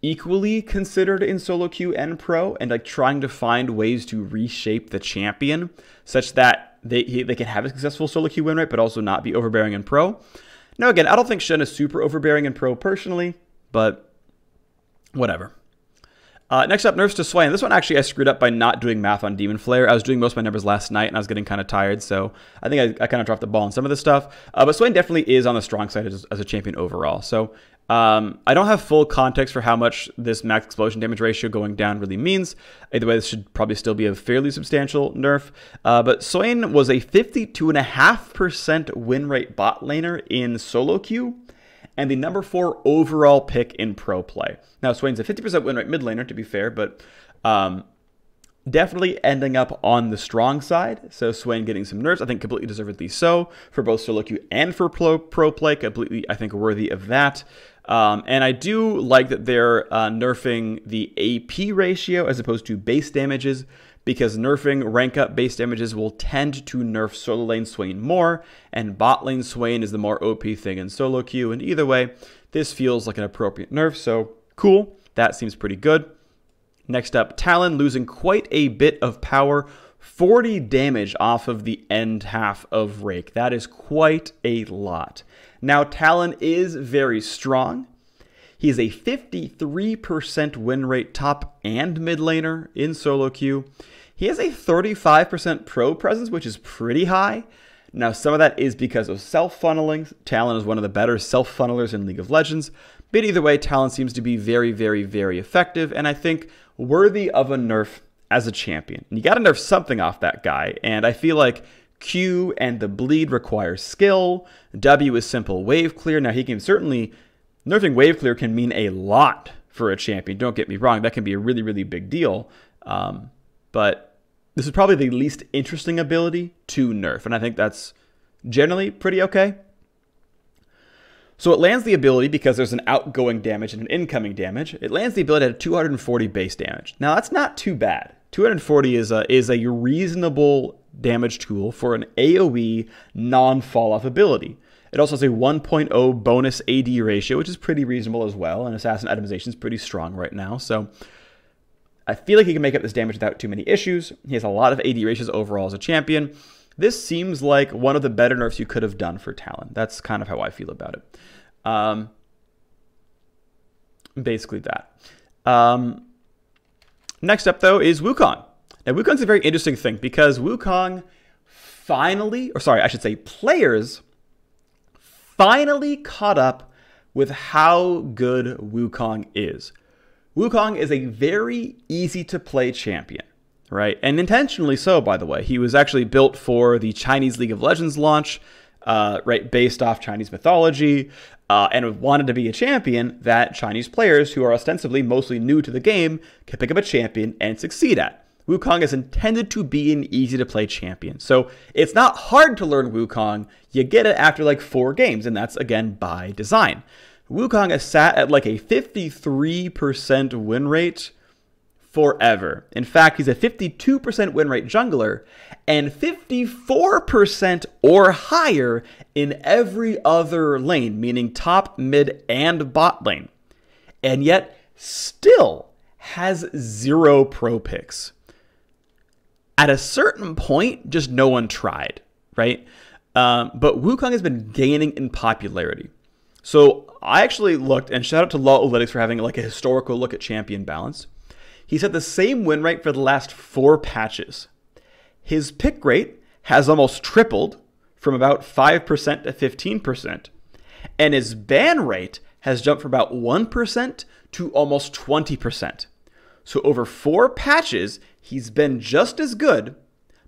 equally considered in solo queue and pro, and like trying to find ways to reshape the champion such that they can have a successful solo queue win rate, but also not be overbearing in pro. Now, again, I don't think Shen is super overbearing in pro personally, but whatever. Next up, nerfs to Swain. This one actually I screwed up by not doing math on Demon Flare. I was doing most of my numbers last night, and I was getting kind of tired, so I think I kind of dropped the ball on some of this stuff. But Swain definitely is on the strong side as a champion overall. So I don't have full context for how much this max explosion damage ratio going down really means. Either way, this should probably still be a fairly substantial nerf. But Swain was a 52.5% win rate bot laner in solo queue, and the number 4 overall pick in pro play. Now, Swain's a 50% win rate mid laner, to be fair, but definitely ending up on the strong side. So Swain getting some nerfs, I think completely deservedly so, for both solo queue and for pro play, completely, I think, worthy of that. And I do like that they're nerfing the AP ratio as opposed to base damages, because nerfing rank up base damages will tend to nerf solo lane Swain more, and bot lane Swain is the more OP thing in solo queue. And either way, this feels like an appropriate nerf, so cool. That seems pretty good. Next up, Talon losing quite a bit of power, 40 damage off of the end half of Rake. That is quite a lot. Now, Talon is very strong. He is a 53% win rate top and mid laner in solo queue. He has a 35% pro presence, which is pretty high. Now, some of that is because of self-funneling. Talon is one of the better self-funnelers in League of Legends. But either way, Talon seems to be very, very, very effective, and I think worthy of a nerf as a champion. And you got to nerf something off that guy, and I feel like Q and the bleed require skill. W is simple wave clear. Now, he can certainly... Nerfing wave clear can mean a lot for a champion. Don't get me wrong. That can be a really, really big deal. But this is probably the least interesting ability to nerf, and I think that's generally pretty okay. So it lands the ability because there's an outgoing damage and an incoming damage. It lands the ability at 240 base damage. Now, that's not too bad. 240 is a reasonable damage tool for an AoE non-fall-off ability. It also has a 1.0 bonus AD ratio, which is pretty reasonable as well, and Assassin itemization is pretty strong right now. So I feel like he can make up this damage without too many issues. He has a lot of AD ratios overall as a champion. This seems like one of the better nerfs you could have done for Talon. That's kind of how I feel about it. Basically that. Next up, though, is Wukong. Now, Wukong's a very interesting thing because Wukong finally, or sorry, I should say players finally caught up with how good Wukong is. Wukong is a very easy to play champion, right? And intentionally so, by the way. He was actually built for the Chinese League of Legends launch, right, based off Chinese mythology, and wanted to be a champion that Chinese players who are ostensibly mostly new to the game can pick up a champion and succeed at. Wukong is intended to be an easy-to-play champion. So it's not hard to learn Wukong. You get it after like 4 games, and that's, again, by design. Wukong has sat at like a 53% win rate forever. In fact, he's a 52% win rate jungler and 54% or higher in every other lane, meaning top, mid, and bot lane. And yet, still has 0 pro picks. At a certain point, just no one tried, right? But Wukong has been gaining in popularity. So I actually looked, and shout out to Lawlytics for having like a historical look at champion balance. He's had the same win rate for the last 4 patches. His pick rate has almost tripled from about 5% to 15%. And his ban rate has jumped from about 1% to almost 20%. So over 4 patches, he's been just as good.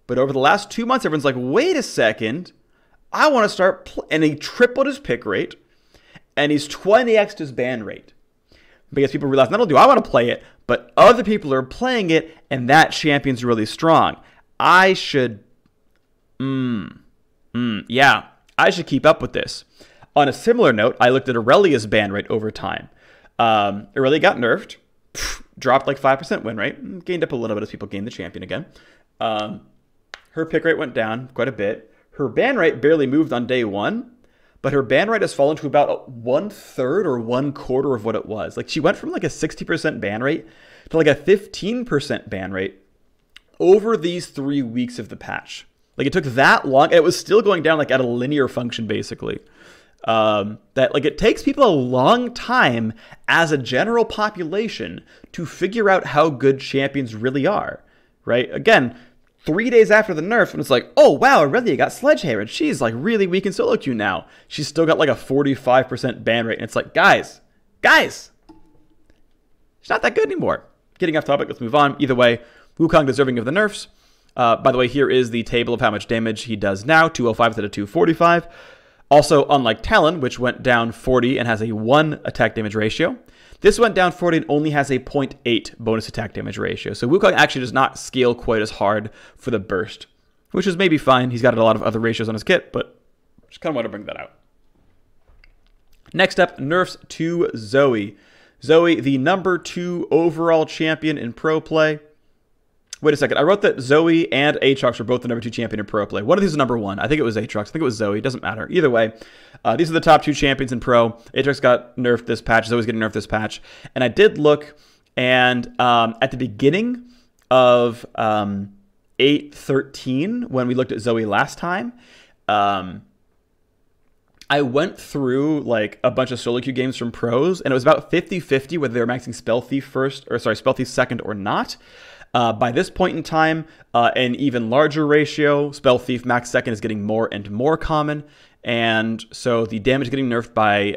But over the last 2 months, everyone's like, wait a second, I want to start, and he tripled his pick rate, and he's 20x'd his ban rate. Because people realize, not only do I want to play it, but other people are playing it, and that champion's really strong. I should, yeah, I should keep up with this. On a similar note, I looked at Aurelia's ban rate over time. Aurelia got nerfed, dropped like 5% win rate, gained up a little bit as people gained the champion again. Her pick rate went down quite a bit. Her ban rate barely moved on day 1. But her ban rate has fallen to about 1/3 or 1/4 of what it was. Like, she went from like a 60% ban rate to like a 15% ban rate over these 3 weeks of the patch. Like, it took that long, and it was still going down like at a linear function, basically. That like it takes people a long time as a general population to figure out how good champions really are, right? Again, 3 days after the nerf, when it's like, oh, wow, Aurelia got sledgehammered. She's like really weak in solo queue now. She's still got like a 45% ban rate. And it's like, guys, she's not that good anymore. Getting off topic, let's move on. Either way, Wukong deserving of the nerfs. By the way, here is the table of how much damage he does now, 205 instead of 245. Also, unlike Talon, which went down 40 and has a 1 attack damage ratio, this went down 40 and only has a 0.8 bonus attack damage ratio. So Wukong actually does not scale quite as hard for the burst, which is maybe fine. He's got a lot of other ratios on his kit, but just kind of want to bring that out. Next up, nerfs to Zoe. Zoe, the number 2 overall champion in pro play. Wait a second. I wrote that Zoe and Aatrox were both the number 2 champion in pro play. One of these is number 1. I think it was Aatrox. I think it was Zoe. It doesn't matter. Either way, these are the top 2 champions in pro. Aatrox got nerfed this patch. Zoe's getting nerfed this patch. And I did look, and at the beginning of 8.13, when we looked at Zoe last time, I went through like a bunch of solo queue games from pros, and it was about 50-50 whether they were maxing Spell Thief first, or sorry, Spell Thief second or not. By this point in time, an even larger ratio, Spell Thief max second is getting more and more common. And so the damage getting nerfed by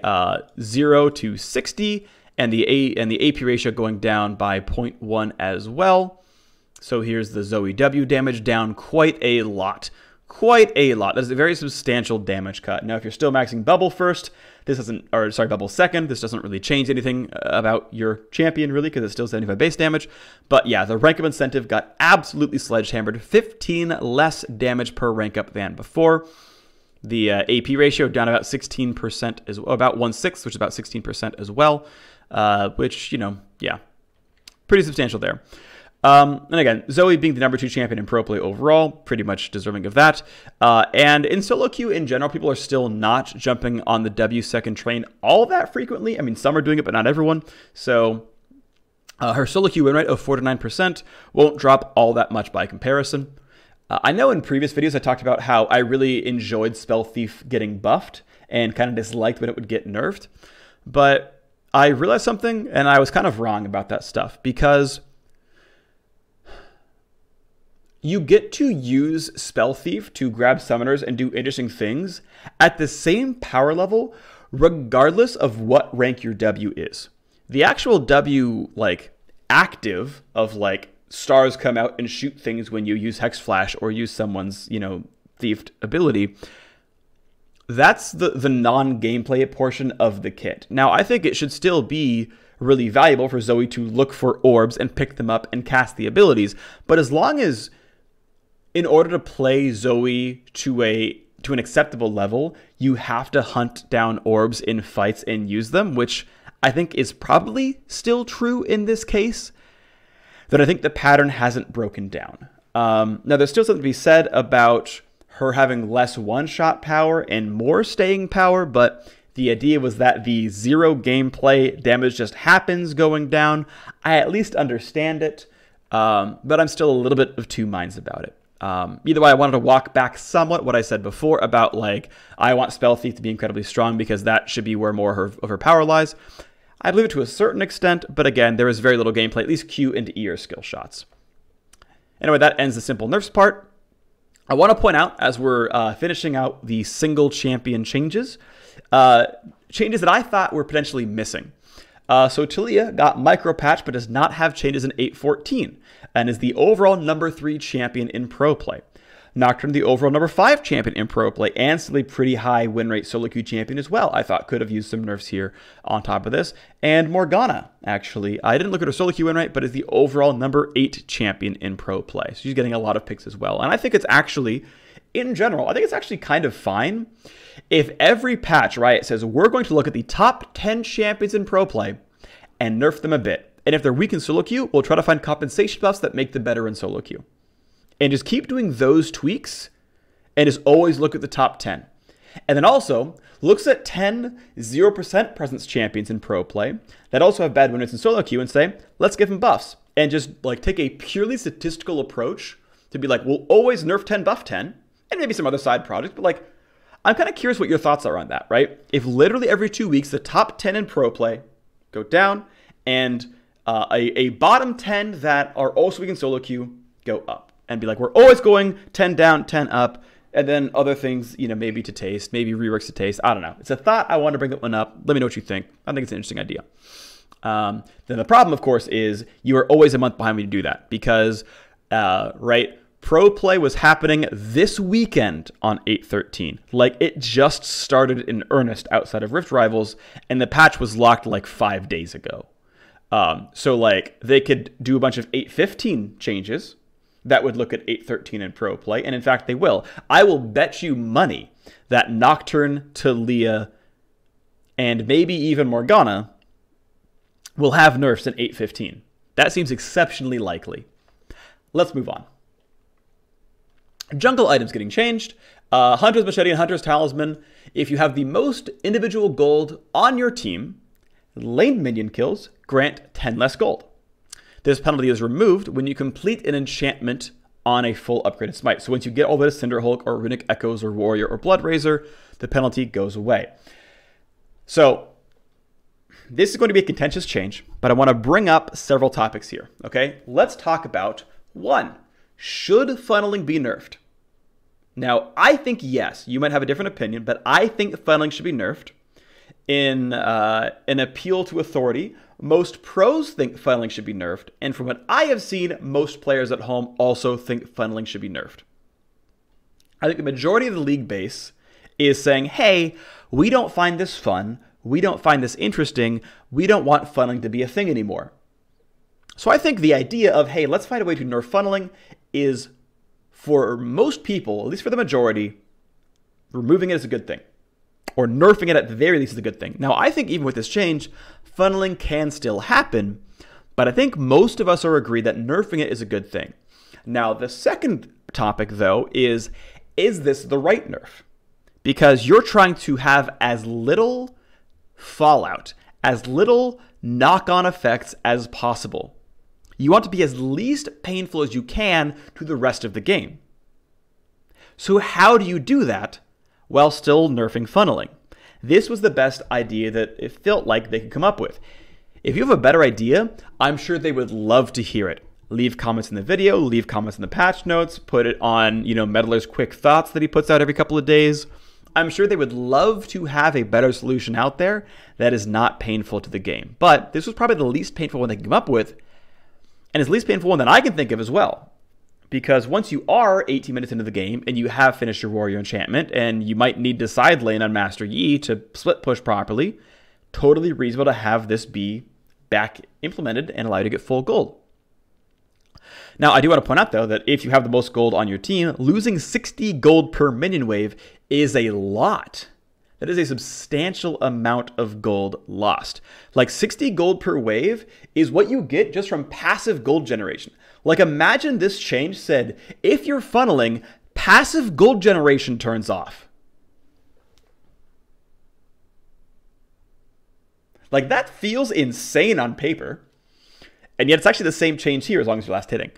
0 to 60, and the AP ratio going down by 0.1 as well. So here's the Zoe W damage down quite a lot. Quite a lot. That's a very substantial damage cut. Now, if you're still maxing Bubble first, this doesn't, or sorry, Bubble second, this doesn't really change anything about your champion, really, because it's still 75 base damage. But yeah, the rank up incentive got absolutely sledgehammered. 15 less damage per rank up than before. The AP ratio down about 16%, as well, about 1/6, which is about 16% as well, which, you know, yeah, pretty substantial there. And again, Zoe being the number 2 champion in pro play overall, pretty much deserving of that. And in solo queue in general, people are still not jumping on the W second train all that frequently. I mean, some are doing it, but not everyone. So her solo queue win rate of 49% won't drop all that much by comparison. I know in previous videos I talked about how I really enjoyed Spell Thief getting buffed and kind of disliked when it would get nerfed. But I realized something, and I was kind of wrong about that stuff, because you get to use Spell Thief to grab summoners and do interesting things at the same power level, regardless of what rank your W is. The actual W, like, active of, like, stars come out and shoot things when you use Hex Flash or use someone's, you know, thiefed ability, that's the non-gameplay portion of the kit. Now, I think it should still be really valuable for Zoe to look for orbs and pick them up and cast the abilities, but as long as, in order to play Zoe to an acceptable level, you have to hunt down orbs in fights and use them, which I think is probably still true in this case, then I think the pattern hasn't broken down. Now, there's still something to be said about her having less one-shot power and more staying power, but the idea was that the zero gameplay damage just happens going down. I at least understand it, but I'm still a little bit of two minds about it. Either way, I wanted to walk back somewhat what I said before about, like, I want Spell Thief to be incredibly strong because that should be where more of her power lies. I believe it to a certain extent, but again, there is very little gameplay, at least Q and E are skill shots. Anyway, that ends the simple nerfs part. I want to point out, as we're finishing out the single champion changes, changes that I thought were potentially missing. So Talia got micro patch, but does not have changes in 8.14, and is the overall number 3 champion in pro play. Nocturne, the overall number 5 champion in pro play, and still a pretty high win rate solo queue champion as well. I thought could have used some nerfs here on top of this. And Morgana, actually, I didn't look at her solo queue win rate, but is the overall number 8 champion in pro play. So she's getting a lot of picks as well. And I think it's actually, in general, I think it's actually kind of fine if every patch, Riot says, we're going to look at the top 10 champions in pro play and nerf them a bit. And if they're weak in solo queue, we'll try to find compensation buffs that make them better in solo queue. And just keep doing those tweaks and just always look at the top 10. And then also looks at 10 0% presence champions in pro play that also have bad win rates in solo queue and say, let's give them buffs. And just like take a purely statistical approach to be like, we'll always nerf 10, buff 10, and maybe some other side projects. But like, I'm kind of curious what your thoughts are on that, right? If literally every 2 weeks, the top 10 in pro play go down and a bottom 10 that are also weak in solo queue go up. And be like, we're always going 10 down, 10 up, and then other things, you know, maybe to taste, maybe reworks to taste. I don't know. It's a thought. I want to bring that one up. Let me know what you think. I think it's an interesting idea. Then the problem, of course, is you are always a month behind me to do that because, right, pro play was happening this weekend on 8/13. Like, it just started in earnest outside of Rift Rivals, and the patch was locked like 5 days ago. So, like, they could do a bunch of 8/15 changes that would look at 8/13 in pro play, and in fact they will. I will bet you money that Nocturne, Talia, and maybe even Morgana will have nerfs in 8/15. That seems exceptionally likely. Let's move on. Jungle items getting changed. Hunter's Machete and Hunter's Talisman. If you have the most individual gold on your team, lane minion kills grant 10 less gold. This penalty is removed when you complete an enchantment on a full upgraded smite. So once you get all the Cinder Hulk or Runic Echoes or Warrior or Blood Razor, the penalty goes away. So this is going to be a contentious change, but I want to bring up several topics here, okay? Let's talk about, 1, should funneling be nerfed? Now, I think yes. You might have a different opinion, but I think funneling should be nerfed. In an appeal to authority, most pros think funneling should be nerfed, and from what I have seen, most players at home also think funneling should be nerfed. I think the majority of the league base is saying, hey, we don't find this fun, we don't find this interesting, we don't want funneling to be a thing anymore. So I think the idea of, hey, let's find a way to nerf funneling is, for most people, at least for the majority, removing it is a good thing. Or nerfing it at the very least is a good thing. Now, I think even with this change, funneling can still happen, but I think most of us are agreed that nerfing it is a good thing. Now, the second topic, though, is this the right nerf? Because you're trying to have as little fallout, as little knock-on effects as possible. You want to be as least painful as you can to the rest of the game. So how do you do that while still nerfing funneling? This was the best idea that it felt like they could come up with. If you have a better idea, I'm sure they would love to hear it. Leave comments in the video, leave comments in the patch notes, put it on, Meddler's Quick Thoughts that he puts out every couple of days. I'm sure they would love to have a better solution out there that is not painful to the game. But this was probably the least painful one they could come up with, and it's the least painful one that I can think of as well. Because once you are 18 minutes into the game and you have finished your warrior enchantment and you might need to side lane on Master Yi to split push properly, totally reasonable to have this be back implemented and allow you to get full gold. Now, I do want to point out, though, that if you have the most gold on your team, losing 60 gold per minion wave is a lot. That is a substantial amount of gold lost. Like 60 gold per wave is what you get just from passive gold generation. Like imagine this change said, if you're funneling, passive gold generation turns off. Like that feels insane on paper. And yet it's actually the same change here as long as you're last hitting.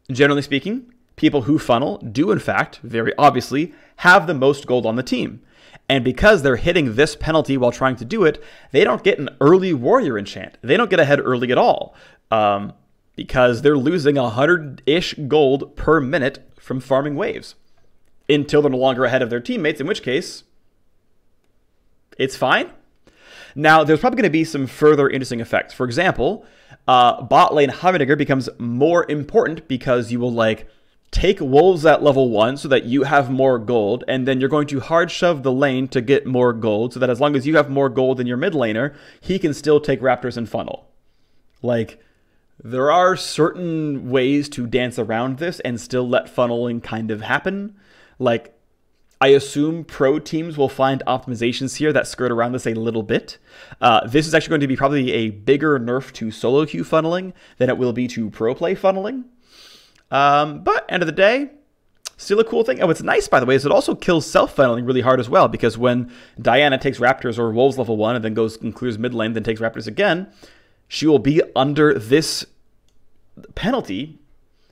Generally speaking, people who funnel do, in fact, very obviously, have the most gold on the team. And because they're hitting this penalty while trying to do it, they don't get an early warrior enchant. They don't get ahead early at all. Because they're losing 100-ish gold per minute from farming waves. Until they're no longer ahead of their teammates, in which case, it's fine. Now, there's probably going to be some further interesting effects. For example, bot lane Humdinger becomes more important because you will take wolves at level 1 so that you have more gold, and then you're going to hard shove the lane to get more gold so that as long as you have more gold than your mid laner, he can still take raptors and funnel. There are certain ways to dance around this and still let funneling kind of happen. I assume pro teams will find optimizations here that skirt around this a little bit. This is actually going to be probably a bigger nerf to solo queue funneling than it will be to pro play funneling. But end of the day, still a cool thing. Oh, what's nice, by the way, is it also kills self-funneling really hard as well, because when Diana takes raptors or wolves level 1 and then goes and clears mid lane, then takes raptors again, she will be under this penalty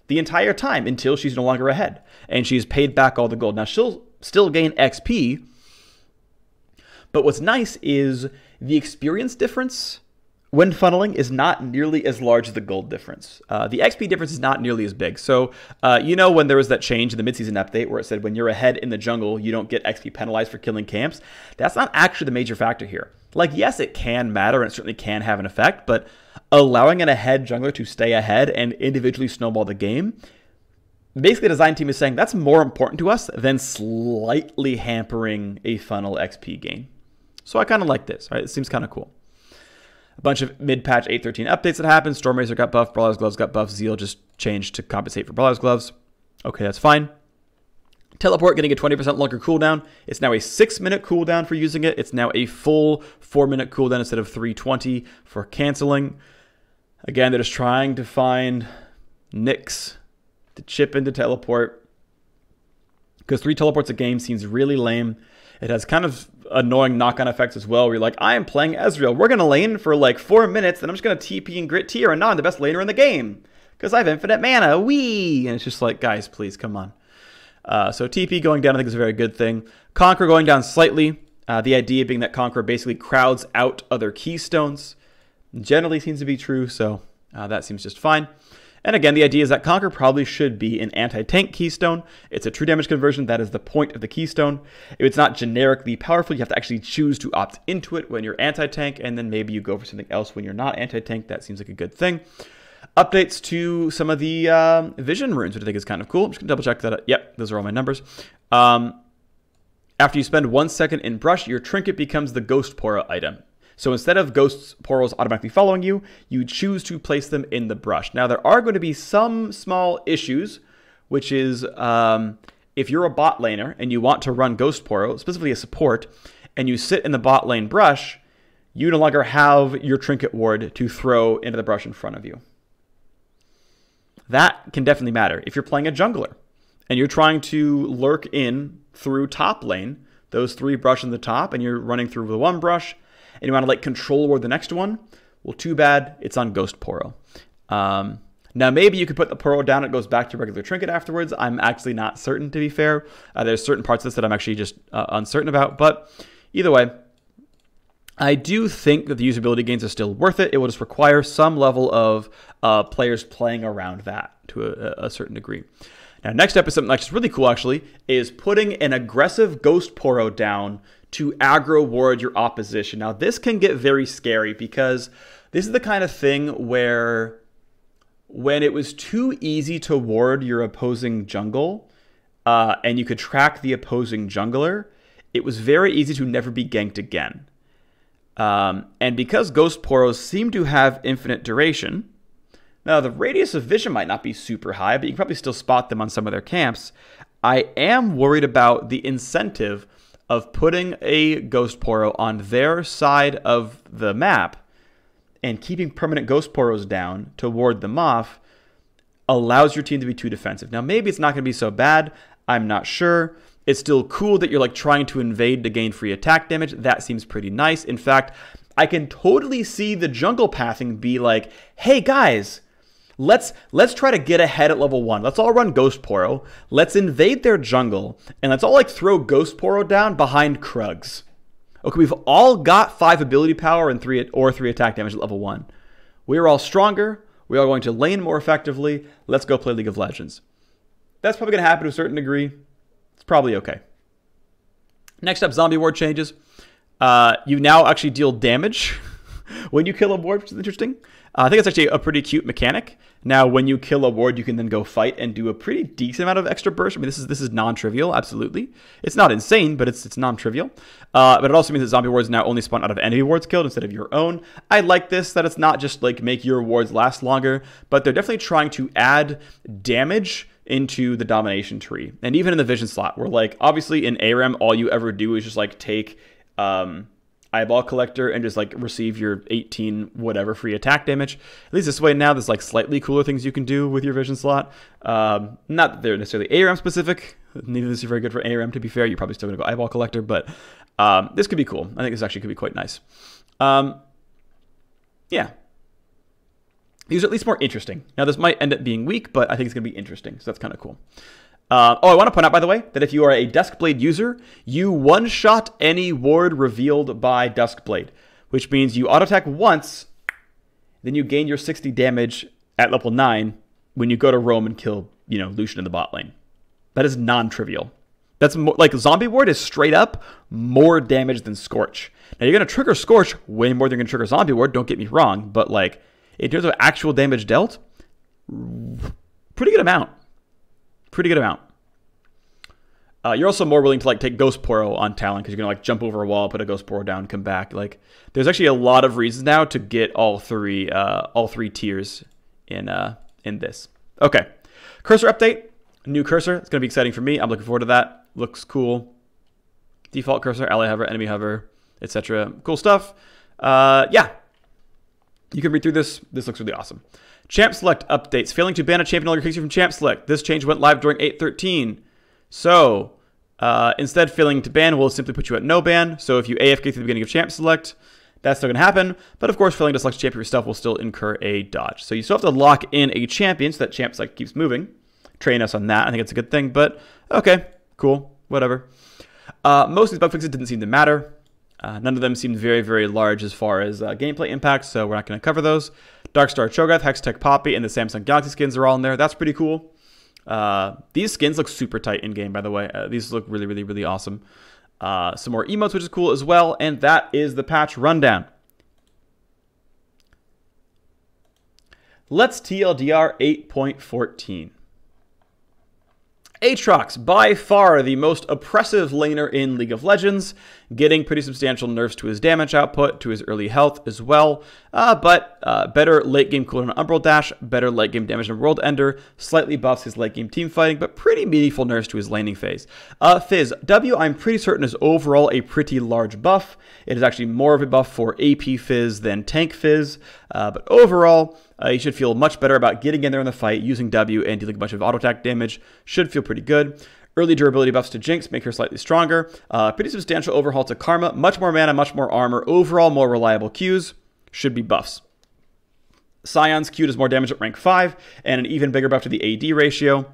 the entire time until she's no longer ahead. And she's paid back all the gold. Now, she'll still gain XP, but what's nice is the experience difference when funneling is not nearly as large as the gold difference. The XP difference is not nearly as big. So, when there was that change in the midseason update where it said when you're ahead in the jungle, you don't get XP penalized for killing camps, that's not actually the major factor here. Yes, it can matter and it certainly can have an effect, but allowing an ahead jungler to stay ahead and individually snowball the game, basically the design team is saying that's more important to us than slightly hampering a funnel XP gain. So I kind of like this, right? It seems kind of cool. A bunch of mid-patch 8.13 updates that happened. Stormrazor got buffed, Brawler's Gloves got buffed, Zeal just changed to compensate for Brawler's Gloves. Okay, that's fine. Teleport getting a 20% longer cooldown. It's now a 6-minute cooldown for using it. It's now a full 4-minute cooldown instead of 320 for canceling. Again, they're just trying to find nicks to chip into teleport, because 3 teleports a game seems really lame. It has kind of annoying knock-on effects as well, where you're like, I am playing Ezreal. We're going to lane for 4 minutes, then I'm just going to TP and grit tier, and now I'm the best laner in the game, because I have infinite mana. Whee! And it's just like, guys, please, come on. So TP going down, I think, is a very good thing. Conqueror going down slightly. The idea being that Conqueror basically crowds out other keystones. Generally seems to be true, so that seems just fine. And again, the idea is that Conquer probably should be an anti-tank keystone. It's a true damage conversion. That is the point of the keystone. If it's not generically powerful, you have to actually choose to opt into it when you're anti-tank, and then maybe you go for something else when you're not anti-tank. That seems like a good thing. Updates to some of the vision runes, which I think is kind of cool. I'm just going to double check that. Yep, those are all my numbers. After you spend 1 second in brush, your trinket becomes the Ghost Pora item. So instead of Ghost Poros automatically following you, you choose to place them in the brush. Now, there are going to be some small issues, which is if you're a bot laner and you want to run Ghost Poro, specifically a support, and you sit in the bot lane brush, you no longer have your trinket ward to throw into the brush in front of you. That can definitely matter. If you're playing a jungler and you're trying to lurk in through top lane, those 3 brushes in the top, and you're running through the 1 brush, and you want to control ward the next one, well, too bad, it's on Ghost Poro. Now, maybe you could put the Poro down, it goes back to regular trinket afterwards. I'm actually not certain, to be fair. There's certain parts of this that I'm actually just uncertain about. But either way, I do think that the usability gains are still worth it. It will just require some level of players playing around that to a certain degree. Now, next up is something that's really cool, actually, is putting an aggressive Ghost Poro down to aggro ward your opposition. Now, this can get very scary because this is the kind of thing where when it was too easy to ward your opposing jungle and you could track the opposing jungler, it was very easy to never be ganked again. And because Ghost Poros seem to have infinite duration, now the radius of vision might not be super high, but you can probably still spot them on some of their camps. I am worried about the incentive of putting a Ghost Poro on their side of the map and keeping permanent Ghost Poros down to ward them off allows your team to be too defensive. Now, maybe it's not going to be so bad. I'm not sure. It's still cool that you're like trying to invade to gain free attack damage. That seems pretty nice. In fact, I can totally see the jungle pathing be like, hey guys, let's try to get ahead at level 1. Let's all run Ghost Poro. Let's invade their jungle, and let's all like throw Ghost Poro down behind Krugs. Okay, we've all got 5 ability power and 3 attack damage at level 1. We're all stronger. We are going to lane more effectively. Let's go play League of Legends. That's probably going to happen to a certain degree. It's probably okay. Next up, zombie ward changes. You now actually deal damage when you kill a ward, which is interesting. I think it's actually a pretty cute mechanic. Now, when you kill a ward, you can then go fight and do a pretty decent amount of extra burst. I mean, this is non-trivial, absolutely. It's not insane, but it's non-trivial. But it also means that zombie wards now only spawn out of enemy wards killed instead of your own. I like this, that it's not just like make your wards last longer, but they're definitely trying to add damage into the domination tree. And even in the vision slot, where like, obviously in ARAM, all you ever do is just like take eyeball collector and just like receive your 18 whatever free attack damage. At least this way now there's like slightly cooler things you can do with your vision slot. Not that they're necessarily ARAM specific. Neither of these are very good for ARAM, to be fair. You're probably still going to go eyeball collector, but this could be cool. I think this actually could be quite nice. Yeah. These are at least more interesting. Now this might end up being weak, but I think it's going to be interesting, so that's kind of cool. I want to point out, by the way, that if you are a Duskblade user, you one-shot any ward revealed by Duskblade, which means you auto-attack once, then you gain your 60 damage at level 9 when you go to roam and kill, you know, Lucian in the bot lane. That is non-trivial. That's more, like Zombie Ward is straight up more damage than Scorch. Now, you're going to trigger Scorch way more than you're going to trigger Zombie Ward, don't get me wrong, but like, in terms of actual damage dealt, pretty good amount. Pretty good amount. You're also more willing to like take Ghost Poro on Talon because you're gonna like jump over a wall, put a Ghost Poro down, come back. Like, there's actually a lot of reasons now to get all three tiers in this. Okay, cursor update. New cursor. It's gonna be exciting for me. I'm looking forward to that. Looks cool. Default cursor, ally hover, enemy hover, etc. Cool stuff. Yeah. You can read through this. This looks really awesome. Champ select updates. Failing to ban a champion longer kicks you from champ select. This change went live during 8.13. So, instead failing to ban will simply put you at no ban. So if you AFK through the beginning of champ select, that's still going to happen. But of course, failing to select champion yourself will still incur a dodge. So you still have to lock in a champion so that champ select keeps moving. Train us on that. I think it's a good thing. But okay, cool, whatever. Most of these bug fixes didn't seem to matter. None of them seemed very, very large as far as gameplay impact, so we're not going to cover those. Darkstar Cho'Gath, Hextech Poppy, and the Samsung Galaxy skins are all in there. That's pretty cool. These skins look super tight in-game, by the way. These look really, really, really awesome. Some more emotes, which is cool as well, and that is the patch rundown. Let's TLDR 8.14. Aatrox, by far the most oppressive laner in League of Legends, getting pretty substantial nerfs to his damage output, to his early health as well, but better late game cooldown on Umbral Dash, better late game damage on World Ender, slightly buffs his late game team fighting, but pretty meaningful nerfs to his laning phase. Fizz, W I'm pretty certain is overall a pretty large buff. It is actually more of a buff for AP Fizz than Tank Fizz, but overall, you should feel much better about getting in there in the fight, using W and dealing a bunch of auto attack damage. Should feel pretty good. Early durability buffs to Jinx make her slightly stronger. Pretty substantial overhaul to Karma. Much more mana, much more armor. Overall, more reliable Qs. Should be buffs. Sion's Q does more damage at rank 5, and an even bigger buff to the AD ratio.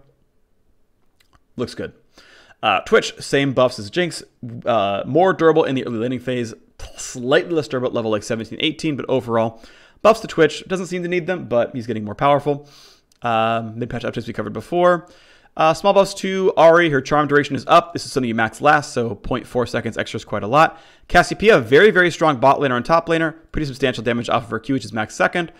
Looks good. Twitch, same buffs as Jinx. More durable in the early laning phase. Slightly less durable at level like 17, 18, but overall, buffs to Twitch. Doesn't seem to need them, but he's getting more powerful. Mid-patch updates we covered before. Small buffs to Ahri. Her charm duration is up. This is something you max last, so 0.4 seconds extra is quite a lot. Cassiopeia, very, very strong bot laner and top laner. Pretty substantial damage off of her Q, which is max second.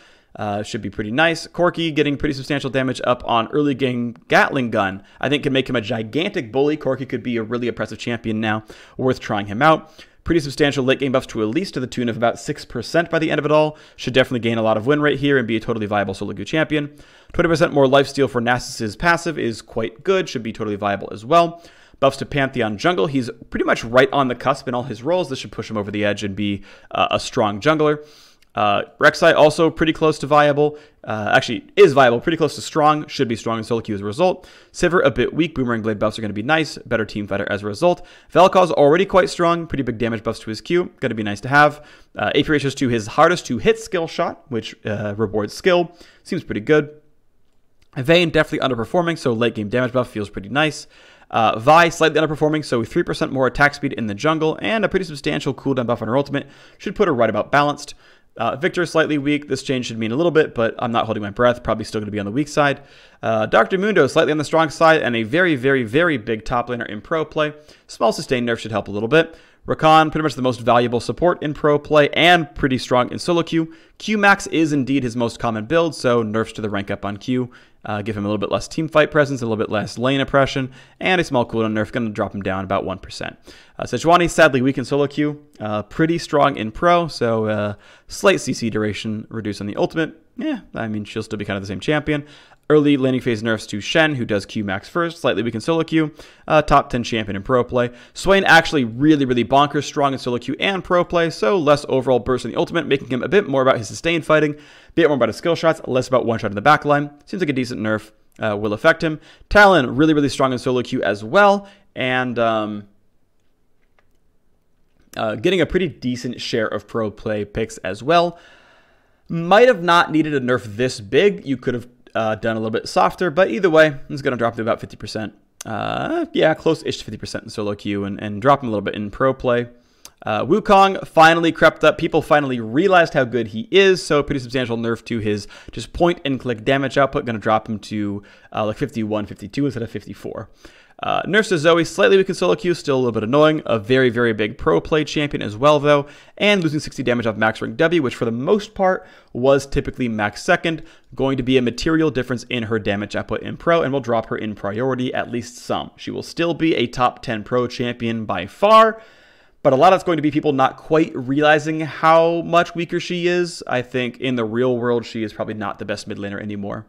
Should be pretty nice. Corki getting pretty substantial damage up on early game Gatling gun. I think can make him a gigantic bully. Corki could be a really oppressive champion now. Worth trying him out. Pretty substantial late game buffs to Elise to the tune of about 6% by the end of it all. Should definitely gain a lot of win rate here and be a totally viable solo queue champion. 20% more lifesteal for Nasus's passive is quite good. Should be totally viable as well. Buffs to Pantheon jungle. He's pretty much right on the cusp in all his roles. This should push him over the edge and be a strong jungler. Rek'Sai also pretty close to viable. Actually is viable, pretty close to strong. Should be strong in solo queue as a result. Sivir a bit weak. Boomerang Blade buffs are going to be nice. Better team fighter as a result. Vel'Koz already quite strong. Pretty big damage buffs to his Q. Going to be nice to have. AP ratios to his hardest to hit skill shot, which rewards skill. Seems pretty good. Vayne definitely underperforming, so late game damage buff feels pretty nice. Vi slightly underperforming, so 3% more attack speed in the jungle and a pretty substantial cooldown buff on her ultimate. Should put her right about balanced. Victor slightly weak. This change should mean a little bit, but I'm not holding my breath. Probably still going to be on the weak side. Dr. Mundo slightly on the strong side and a very, very, very big top laner in pro play. Small sustained nerf should help a little bit. Rakan, pretty much the most valuable support in pro play and pretty strong in solo queue. Q max is indeed his most common build, so nerfs to the rank up on Q. Give him a little bit less team fight presence, a little bit less lane oppression, and a small cooldown nerf, going to drop him down about 1%. Sejuani, sadly weak in solo queue, pretty strong in pro, so slight CC duration reduced on the ultimate. Yeah, I mean, she'll still be kind of the same champion. Early laning phase nerfs to Shen, who does Q max first, slightly weak in solo queue, top 10 champion in pro play. Swain actually really, really bonkers strong in solo queue and pro play, so less overall burst in the ultimate, making him a bit more about his sustained fighting, a bit more about his skill shots, less about one shot in the back line. Seems like a decent nerf will affect him. Talon, really, really strong in solo queue as well, and getting a pretty decent share of pro play picks as well. Might have not needed a nerf this big. You could have done a little bit softer, but either way, it's going to drop to about 50%. Yeah, close-ish to 50% in solo queue and drop him a little bit in pro play. Wukong finally crept up. People finally realized how good he is, so pretty substantial nerf to his just point-and-click damage output. Going to drop him to like 51, 52 instead of 54. Nerfs to Zoe, slightly weak in solo queue, still a little bit annoying. A very, very big pro play champion as well, though. And losing 60 damage off max rank W, which for the most part was typically max second. Going to be a material difference in her damage output in pro, and will drop her in priority at least some. She will still be a top 10 pro champion by far, but a lot of it's going to be people not quite realizing how much weaker she is. I think in the real world, she is probably not the best mid laner anymore.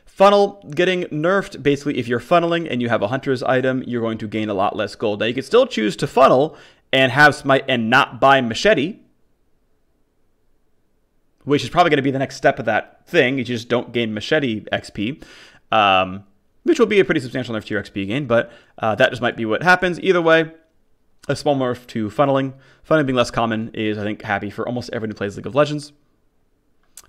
Funnel getting nerfed. Basically, if you're funneling and you have a hunter's item, you're going to gain a lot less gold. Now, you could still choose to funnel and have smite and not buy machete, which is probably going to be the next step of that thing. You just don't gain machete XP, which will be a pretty substantial nerf to your XP gain, but that just might be what happens. Either way, a small nerf to funneling. Funneling being less common is, I think, happy for almost everyone who plays League of Legends.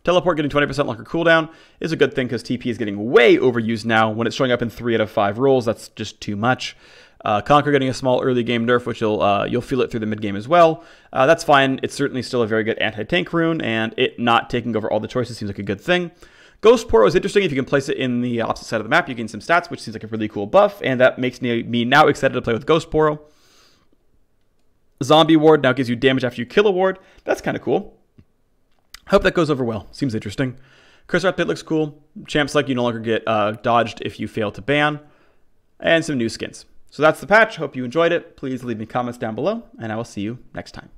Teleport getting 20% longer cooldown is a good thing because TP is getting way overused now. When it's showing up in 3 out of 5 roles, that's just too much. Conquer getting a small early game nerf, which you'll feel it through the mid game as well. That's fine. It's certainly still a very good anti-tank rune, and it not taking over all the choices seems like a good thing. Ghost Poro is interesting. If you can place it in the opposite side of the map, you gain some stats, which seems like a really cool buff, and that makes me now excited to play with Ghost Poro. Zombie Ward now gives you damage after you kill a ward. That's kind of cool. Hope that goes over well. Seems interesting. Cursor update looks cool. Champs like you no longer get dodged if you fail to ban. And some new skins. So that's the patch. Hope you enjoyed it. Please leave me comments down below, and I will see you next time.